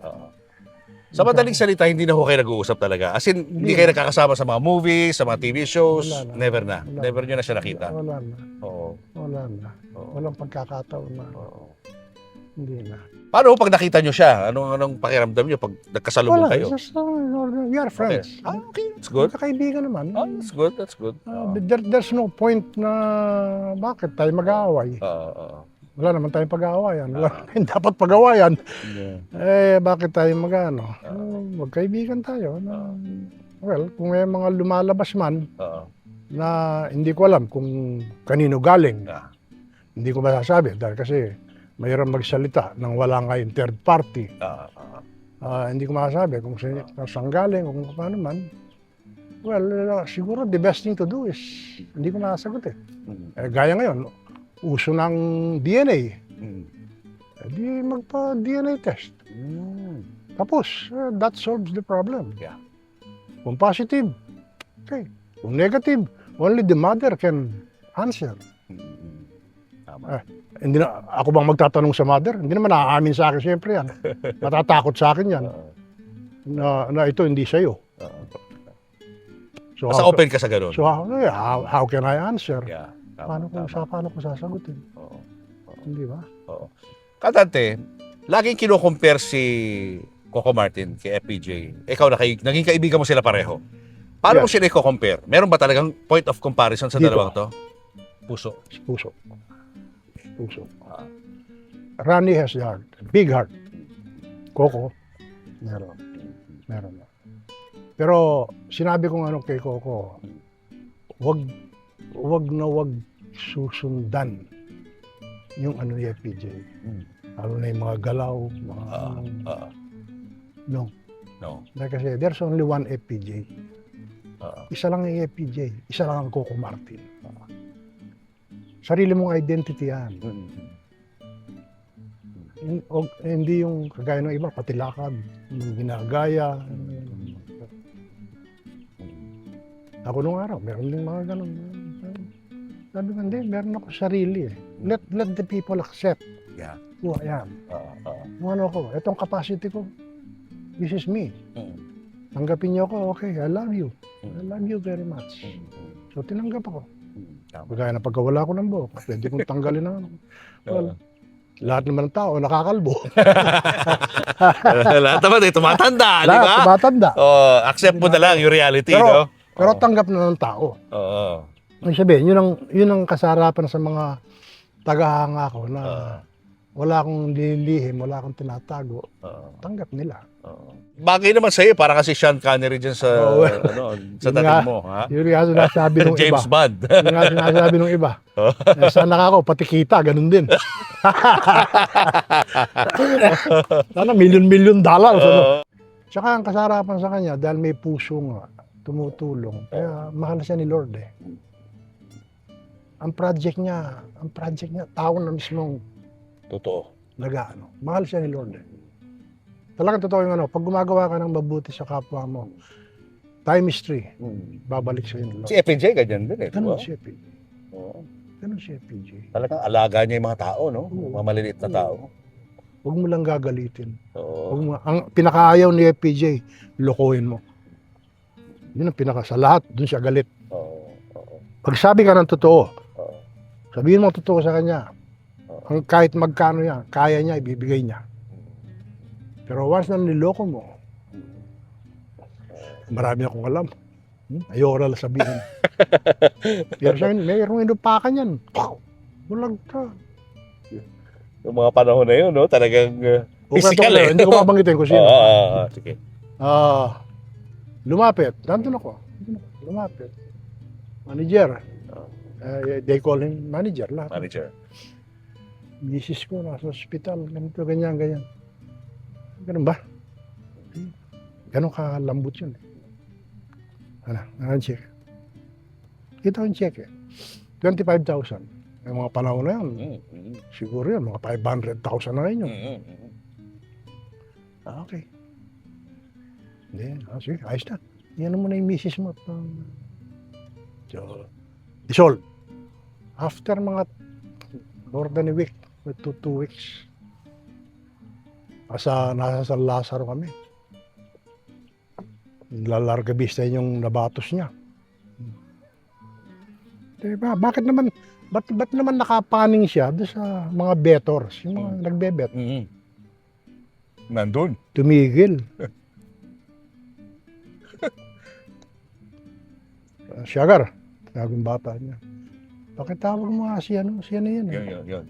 Sa madaling salita, hindi na ho kayo nag-uusap talaga. As in, hindi kayo nakakasama sa mga movies, sa mga TV shows. Wala na. Never na. Never nyo na siya nakita. Wala na. Oo. Wala na. Walang pagkakataon na. Hindi na. Paano pag nakita nyo siya? Anong pakiramdam nyo pag nagkasalubong kayo? Just, we are friends. Okay. That's good. Kaibigan naman. That's good. That's good. There's no point na bakit tayo mag-aaway. Wala naman tayong pag-aawayan. Wala naman dapat pag-aawayan. Bakit tayo magkaibigan tayo? Well, kung may mga lumalabas man na hindi ko alam kung kanino galing, hindi ko masasabi dahil kasi mayroon magsalita nang wala ngayong third party. Hindi ko masasabi kung saan galing o kung paano man. Well, siguro the best thing to do is hindi ko masasagot eh. Gaya ngayon, uso ng DNA. Di magpa-DNA test. Tapos, that solves the problem. Kung positive, okay. Kung negative, only the mother can answer. Hindi na, ako bang magtatanong sa mother? Hindi naman naaamin sa akin, siyempre yan. Natatakot sa akin yan. Na ito hindi sa'yo. So, basta open ka sa ganun. So, how can I answer? Paano ko sasagutin? Hindi ba? Kadante, laging kino-compare si Coco Martin kay FPJ. Ikaw naging kaibigan mo sila pareho. Paano mo Yes. sila i-compare? Meron ba talagang point of comparison sa Dito. dalawang to? Puso. Puso. Ronnie has the heart. Big heart. Coco, meron. Pero sinabi ko nga kay Coco, wag susundan yung ano ni FPJ. Lalo na yung mga galaw, mga no. Kasi there's only one FPJ. Isa lang yung FPJ. Isa lang ang Coco Martin. Sarili mong identity yan. Hindi yung kagaya ng iba, pati lakad, yung ginagaya. Ako nung araw, meron din mga ganun. Sabi ko, hindi, meron ako sarili eh. Let the people accept who I am. Kung ano ko, itong capacity ko, this is me. Tanggapin niyo ako, okay, I love you. I love you very much. So tinanggap ako. Kagaya na pagkawala ko ng buhok, pwede kong tanggalin na. Well, lahat naman ng tao nakakalbo. Lahat naman tumatanda, di ba? Lahat tumatanda. Accept mo na lang yung reality, no? Pero tanggap na ng tao. Oo. Ang sabihin, yun ang kasarapan sa mga tagahanga ko na wala akong lilihim, wala akong tinatago. Tanggap nila. Bagay naman sa'yo, para kasi Sean Connery dyan sa, sa Yun nga, dating mo. Ha? Yun nga sinasabi ng iba. James Bond. Yun nga sinasabi ng iba. Sana ako, pati kita, ganun din. Sana $1,000,000. Ano? Tsaka ang kasarapan sa kanya, dahil may puso nga, tumutulong. Kaya mahal siya ni Lord eh. Ang project niya, tao na mismong Totoo. mahal siya ni Lord eh. Talagang totoo yung pag gumagawa ka ng mabuti sa kapwa mo, time is 3, babalik sa'yo ng Lord. Si FPJ, ganyan din eh. Ganun Diba? si FPJ. Ganun si FPJ. Talagang alaga niya yung mga tao, no? Mga maliliit na tao. Huwag mo lang gagalitin. Oo. Ang pinakaayaw ni FPJ, lokohin mo. Yun ang sa lahat, dun siya galit. Pag sabi ka ng totoo, sabihin mo totoo sa kanya, kahit magkano yan, kaya niya, ibibigay niya. Pero once na niloko mo, marami akong alam. Ayoko na lang sabihin. Pero siya, mayroong inupakan yan. Bulag ka. Yung mga panahon na yun, no? Talagang physical eh. Hindi ko mabanggitin kung sino. Sige. Lumapit. Nandun ako. Lumapit. Manager. They call him manager. Lahat. Manager. Misis ko nasa ospital. Ganito, ganyan. Ganun ba? Ganun kalambot yun. Check. Ito ang check eh. 25,000. Yung mga panahon na yun. Siguro yun, mga 500,000 na rin yun. Okay. Hindi, sige, ayos na. Yan mo na yung misis mo. So, dissolve. After mga more than a week, 2 weeks, nasa San Lazaro kami. Lalargabista yung nabatos niya. Diba? Bakit naman nakapaning siya doon sa mga bettors, yung mga nagbebet? Nandun. Tumigil. Siyagar, nagong bata niya. Pakitawag mo nga siya na yan. Yun.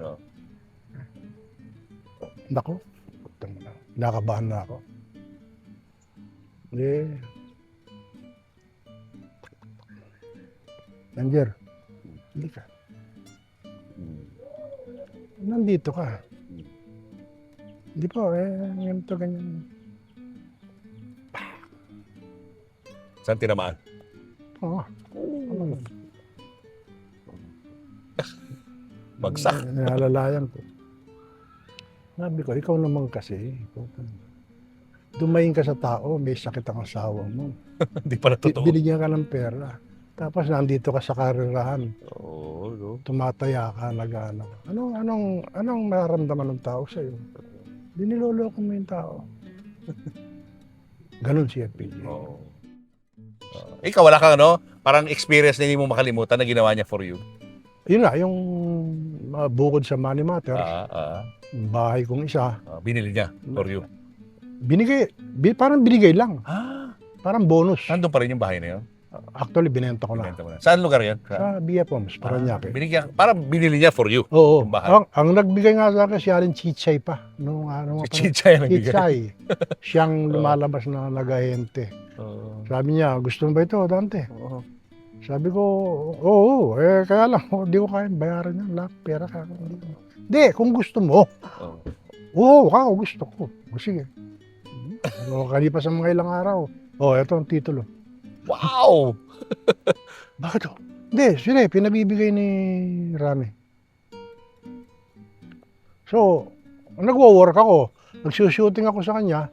Nako, nakabahan na ako. Ranger, hindi ka. Nandito ka. Hindi po, ganito, ganyan. Saan tinamaan? Oo. Bagsak. Nalalayan ko. Sabi ko, ikaw naman kasi. Dumayin ka sa tao, may sakit ang asawa mo. Hindi pala totoo. Binigyan ka ng pera. Tapos nandito ka sa karirahan. Oo, no? Tumataya ka, nag-ano. Anong mararamdaman ng tao sa'yo? Diniloloko mo yung tao. Ganon si FPJ. Oo. Ikaw, wala kang parang experience na hindi mo makalimutan na ginawa niya for you? Yun na, yung bukod sa Money Matter, yung bahay kong isa, binili niya for you? parang binigay lang. Parang bonus. Nandun pa rin yung bahay na yun? Actually, binenta ko na. Binenta mo na. Saan lugar yan? Sa BF Homes, Paranaque. Parang binili niya for you. Oo. yung bahay. Ang nagbigay nga sa akin si Alin Chichay pa. Nung, Si Chichay ang nagbigay. Chichay. Siyang lumalabas na nagahente. Sabi niya, gusto mo ba ito, Dante? Sabi ko, oo. Kaya lang, hindi ko kaya bayaran yan. Lahat, pera ka. Hindi, kung gusto mo. Oo, gusto ko. O sige. Kalipas sa mga ilang araw. Ito ang titulo. Wow! Bakit o? Hindi, sila pinabibigay ni Rami. So, nagwo-work ako. Nagsushooting ako sa kanya.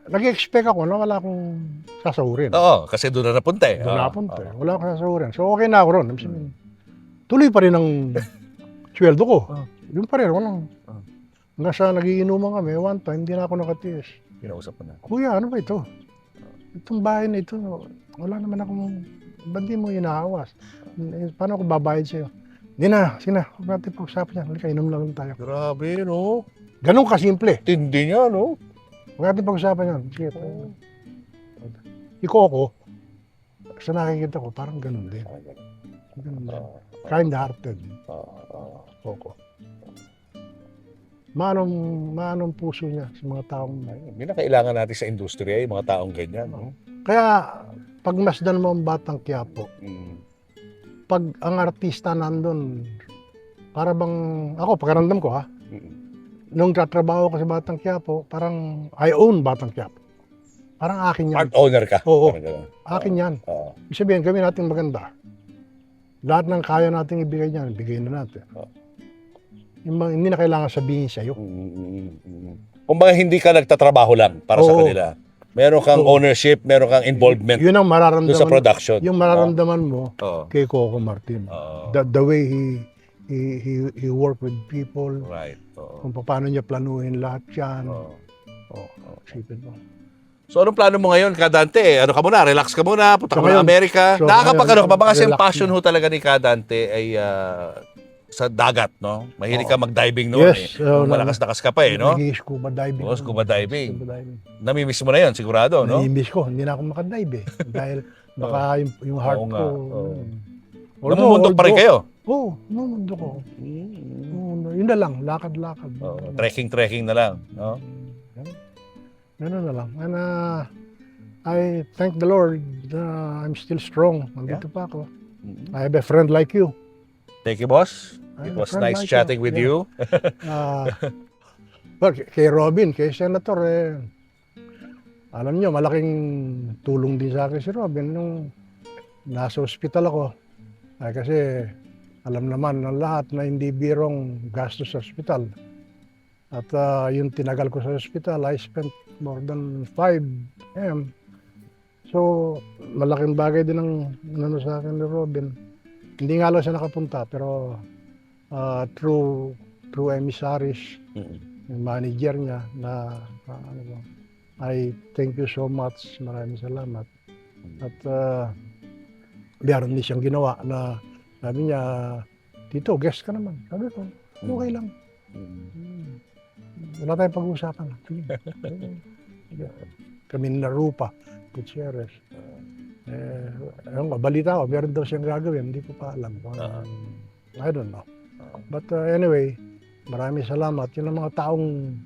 Nag-expect ako na wala akong sasahurin. Oo, kasi doon na napunta eh. Doon napunta. Wala akong sasahurin. So, okay na ako ron. Tuloy pa rin ang sweldo ko. Yun pa rin. Walang. Hanggang sa nagiinuman kami, one time, hindi na ako nakatiis. Pinausap mo na. Kuya, ano ba ito? Itong bahay na ito, wala naman akong, ba't di mo inaawas? Paano ako babayad sa'yo? Hindi na, huwag natin pag-usapan yan. Halika, inom lang tayo. Grabe, no? Ganun kasimple. Tindi niya, no? Huwag natin pag-usapan yan. Sige. Iko ako, sa nakikita ko, parang ganun din. Ganun din. Kind-hearted. Koko. Manong puso niya sa mga taong. Hindi na kailangan natin sa industriya, yung mga taong ganyan. No? Kaya, pag masdan mo ang Batang Quiapo, pag ang artista nandun, para bang, ako, pagkarandam ko nung tatrabaho ko sa Batang Quiapo, parang I own Batang Quiapo. Parang akin yan. Part owner ka? Oo. Oh. Akin yan. Ibig sabihin, gawin natin maganda. Lahat ng kaya natin ibigay niyan, ibigay na natin. Hindi na kailangan sabihin sa'yo. Kung ba hindi ka nagtatrabaho lang para sa kanila, meron kang ownership, meron kang involvement Yun ang mararamdaman sa production. Yung mararamdaman mo kay Coco Martin. The way he worked with people. Right. Kung paano niya planuhin lahat yan. Sipin mo. So anong plano mo ngayon, Kadante? Ano ka muna? Relax ka muna? Punta ka muna ngayon, Amerika? Nakakapagano ka ba? Baka kasi yung relax passion ho talaga ni Kadante ay sa dagat, no? Mahilig ka mag-diving noon Yes, malakas-lakas ka pa no? Nag-scuba diving. Scuba diving. Namimiss mo na yun, sigurado, no? Nai-miss ko. Hindi na ako makadive Dahil baka yung heart ko. Namumundok pa rin kayo? Oo, namumundok ko. Yun na lang, lakad-lakad. Trekking na lang, no? Ganun na lang. And I thank the Lord I'm still strong. Nandito pa ako. I have a friend like you. Thank you, boss. I It have a was friend nice like chatting with you. Well, kay Robin, kay Senator, alam niyo, malaking tulong din sa akin si Robin nung nasa ospital ako. Kasi alam naman ng lahat na hindi birong gastos sa ospital. At yung tinagal ko sa ospital, I spent more than 5 M. So, malaking bagay din ang ano sa akin ni Robin. Hindi nga lang siya nakapunta, pero through emissaries, yung manager niya na I thank you so much. Maraming salamat. At meron din siyang ginawa na sabi niya, Tito, guest ka naman. Sabi ko, okay lang. Wala tayong pag-uusapan. Kami na Rupa, Gutierrez. Balita ko, meron daw siyang gagawin. Hindi ko pa alam. I don't know. But anyway, maraming salamat. Yun ang mga taong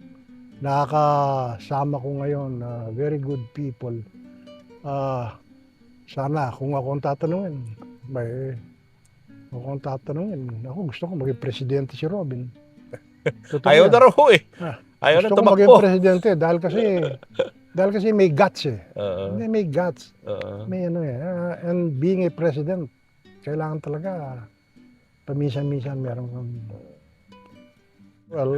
nakakasama ko ngayon. Very good people. Sana, kung ako ang tatanungin, ako gusto ko maging presidente si Robin. Ayaw na raw eh. Ayaw na gusto ko maging presidente dahil kasi may guts may guts. May and being a president, kailangan talaga paminsan-minsan meron kang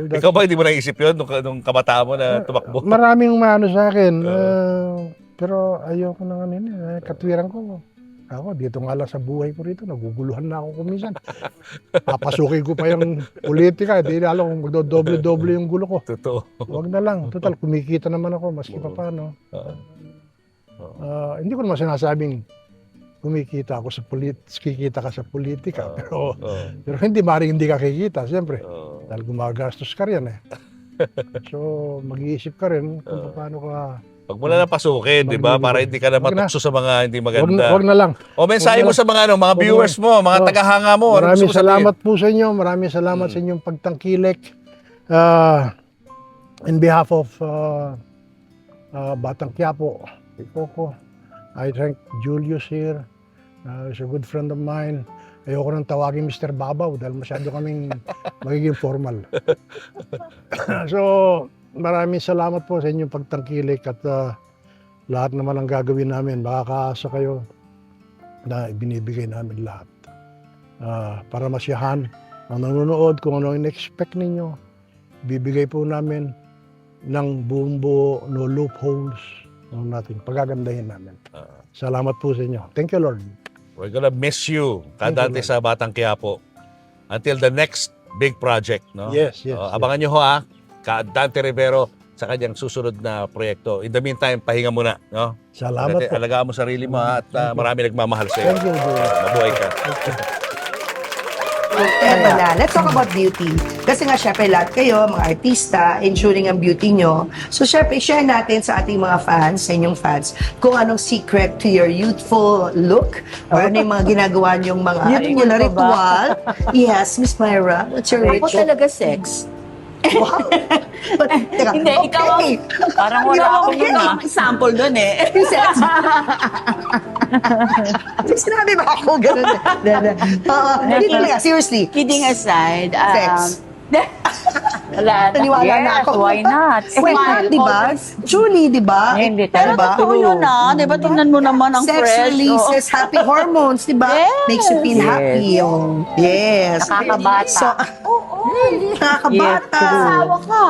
Ikaw ba hindi mo naisip yun nung kabataan mo na tumakbo? Maraming umano sa akin. Pero ayoko na katwiran ko. Ako, dito nga lang sa buhay ko rito, naguguluhan na ako kuminsan. Papasukin ko pa yung politika, hindi na alam kung magdodoble-doble yung gulo ko. Totoo. Huwag na lang. Total, kumikita naman ako, maski pa paano. Hindi ko naman sinasabing kumikita ako kikita ka sa politika. Pero hindi maaaring hindi ka kikita, siyempre. Dahil gumagastos ka rin So, mag-iisip ka rin kung paano ka Pag mo na pasukin, di ba? Para hindi ka na Wag na. matukso sa mga hindi Wag maganda. na lang. O mensahe Wag mo na sa mga mga Wag viewers mo, mga Oh, tagahanga mo. Ano Maraming gusto mo sabihin? salamat po sa inyo. Maraming salamat sa inyong pagtangkilik. In behalf of Batang Quiapo, Coco, I thank Julius here. He's a good friend of mine. Ayoko nang tawagin Mr. Babaw dahil masyado kaming magiging formal. So, maraming salamat po sa inyong pagtangkilik at lahat naman ang gagawin namin. Makakaasa kayo na ibinibigay namin lahat. Para masiyahan ang nanonood kung ano yung expect ninyo. Bibigay po namin ng buong buo, no loopholes, ano natin, pagagandahin namin. Salamat po sa inyo. Thank you, Lord. We're gonna miss you, Thank kadante you, sa Batang Quiapo. Until the next big project, no? Yes. Abangan nyo ho, Dante Rivero sa kanyang susunod na proyekto. In the meantime, pahinga muna, no? Salamat po. Alagaan mo sarili mo, at marami nagmamahal sa iyo. Thank you, Julius. Mabuhay ka. Eto na, let's talk about beauty. Kasi nga, syempre, lahat kayo, mga artista, ensuring ang beauty nyo. So, syempre, share natin sa ating mga fans, sa inyong fans, kung anong secret to your youthful look, or ano yung mga ginagawa nyong mga ritual. Yes, Miss Myra, what's your Ako ritual? talaga sex. Wow. But, teka, Hindi, ikaw ang- Parang wala Ikaw, akong example doon eh. Yung sex. Sinabi ba ako ganun? Hindi talaga, seriously. Kidding aside, Sex. wala na. Naniwala na ako. Why not? Why not, di ba? Truly, di ba? Hindi Pero talaga. totoo yun di ba? Tingnan mo naman ang Sex fresh. releases happy hormones, di ba? Yes. Makes you feel happy. Oh. Yes. Nakakabata. So, nakakabata. Asawa ka.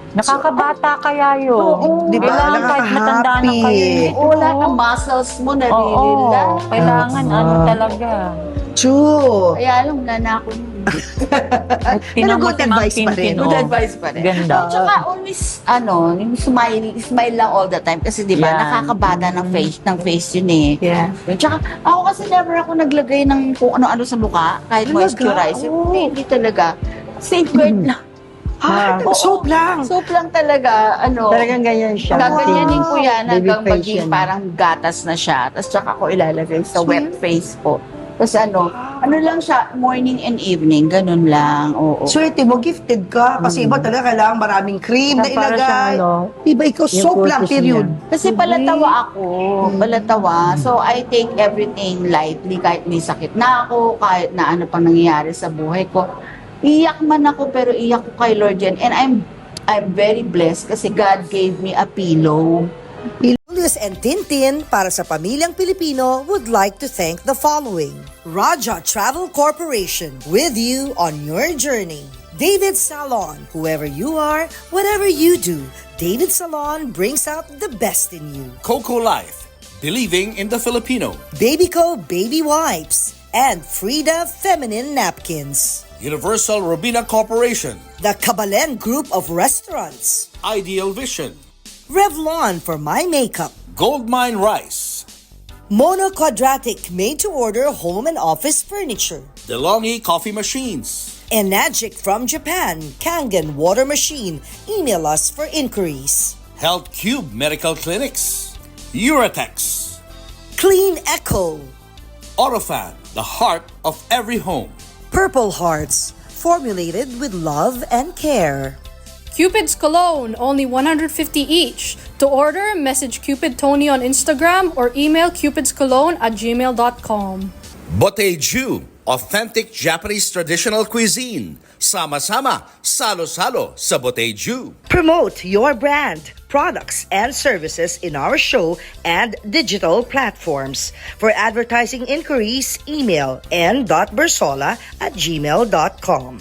Nakakabata kaya yun. Oo. Di ba? Kailangan kahit matanda na kayo. Oo, lahat ng muscles mo Oo. narirelax. Kailangan ano talaga. True. Kaya alam, wala na ako. Pero good advice pa rin. Good advice pa rin. Ganda. Tsaka always, yung smile lang all the time. Kasi di ba, Yeah. nakakabata ng face yun eh. Yeah. Tsaka, ako kasi never ako naglagay ng kung ano-ano sa mukha, kahit Talaga? moisturizer. Oo. Hindi talaga. Safeguard lang. Oo. Soap lang. Soap lang talaga, Talagang ganyan siya. gaganyanin ko yan Baby hanggang face maging yan. parang gatas na siya. Tapos tsaka ko ilalagay sa wet face ko. Tapos ano lang siya, morning and evening, ganun lang. Oo. Swerte mo, gifted ka. Kasi iba talaga kailangan maraming cream na Para ilagay. siyang Iba ikaw, yung soap lang, purpose period. Kasi palatawa ako. Palatawa. So, I take everything lightly. Kahit may sakit na ako, kahit na ano pang nangyayari sa buhay ko. Iyak man ako, pero iyak ko kay Lord yan. And I'm very blessed kasi God gave me a pillow. Julius and Tintin para sa Pamilyang Pilipino would like to thank the following. Raja Travel Corporation, with you on your journey. David Salon, whoever you are, whatever you do, David Salon brings out the best in you. Coco Life, believing in the Filipino. Babyco Baby Wipes and Frida Feminine Napkins. Universal Robina Corporation. The Kabalen Group of Restaurants. Ideal Vision. Revlon for my makeup. Goldmine Rice. Mono Quadratic made-to-order home and office furniture. DeLonghi Coffee Machines. Enagic from Japan, Kangen Water Machine. Email us for inquiries. Health Cube Medical Clinics. Uratex. Clean Echo. Orofan, the heart of every home. Purple Hearts, formulated with love and care. Cupid's Cologne, only 150 each. To order, message Cupid Tony on Instagram or email cupidscologne@gmail.com. Boteju, authentic Japanese traditional cuisine. Sama-sama, salo-salo sa Boteju. Promote your brand, products, and services in our show and digital platforms. For advertising inquiries, email n.bersola@gmail.com.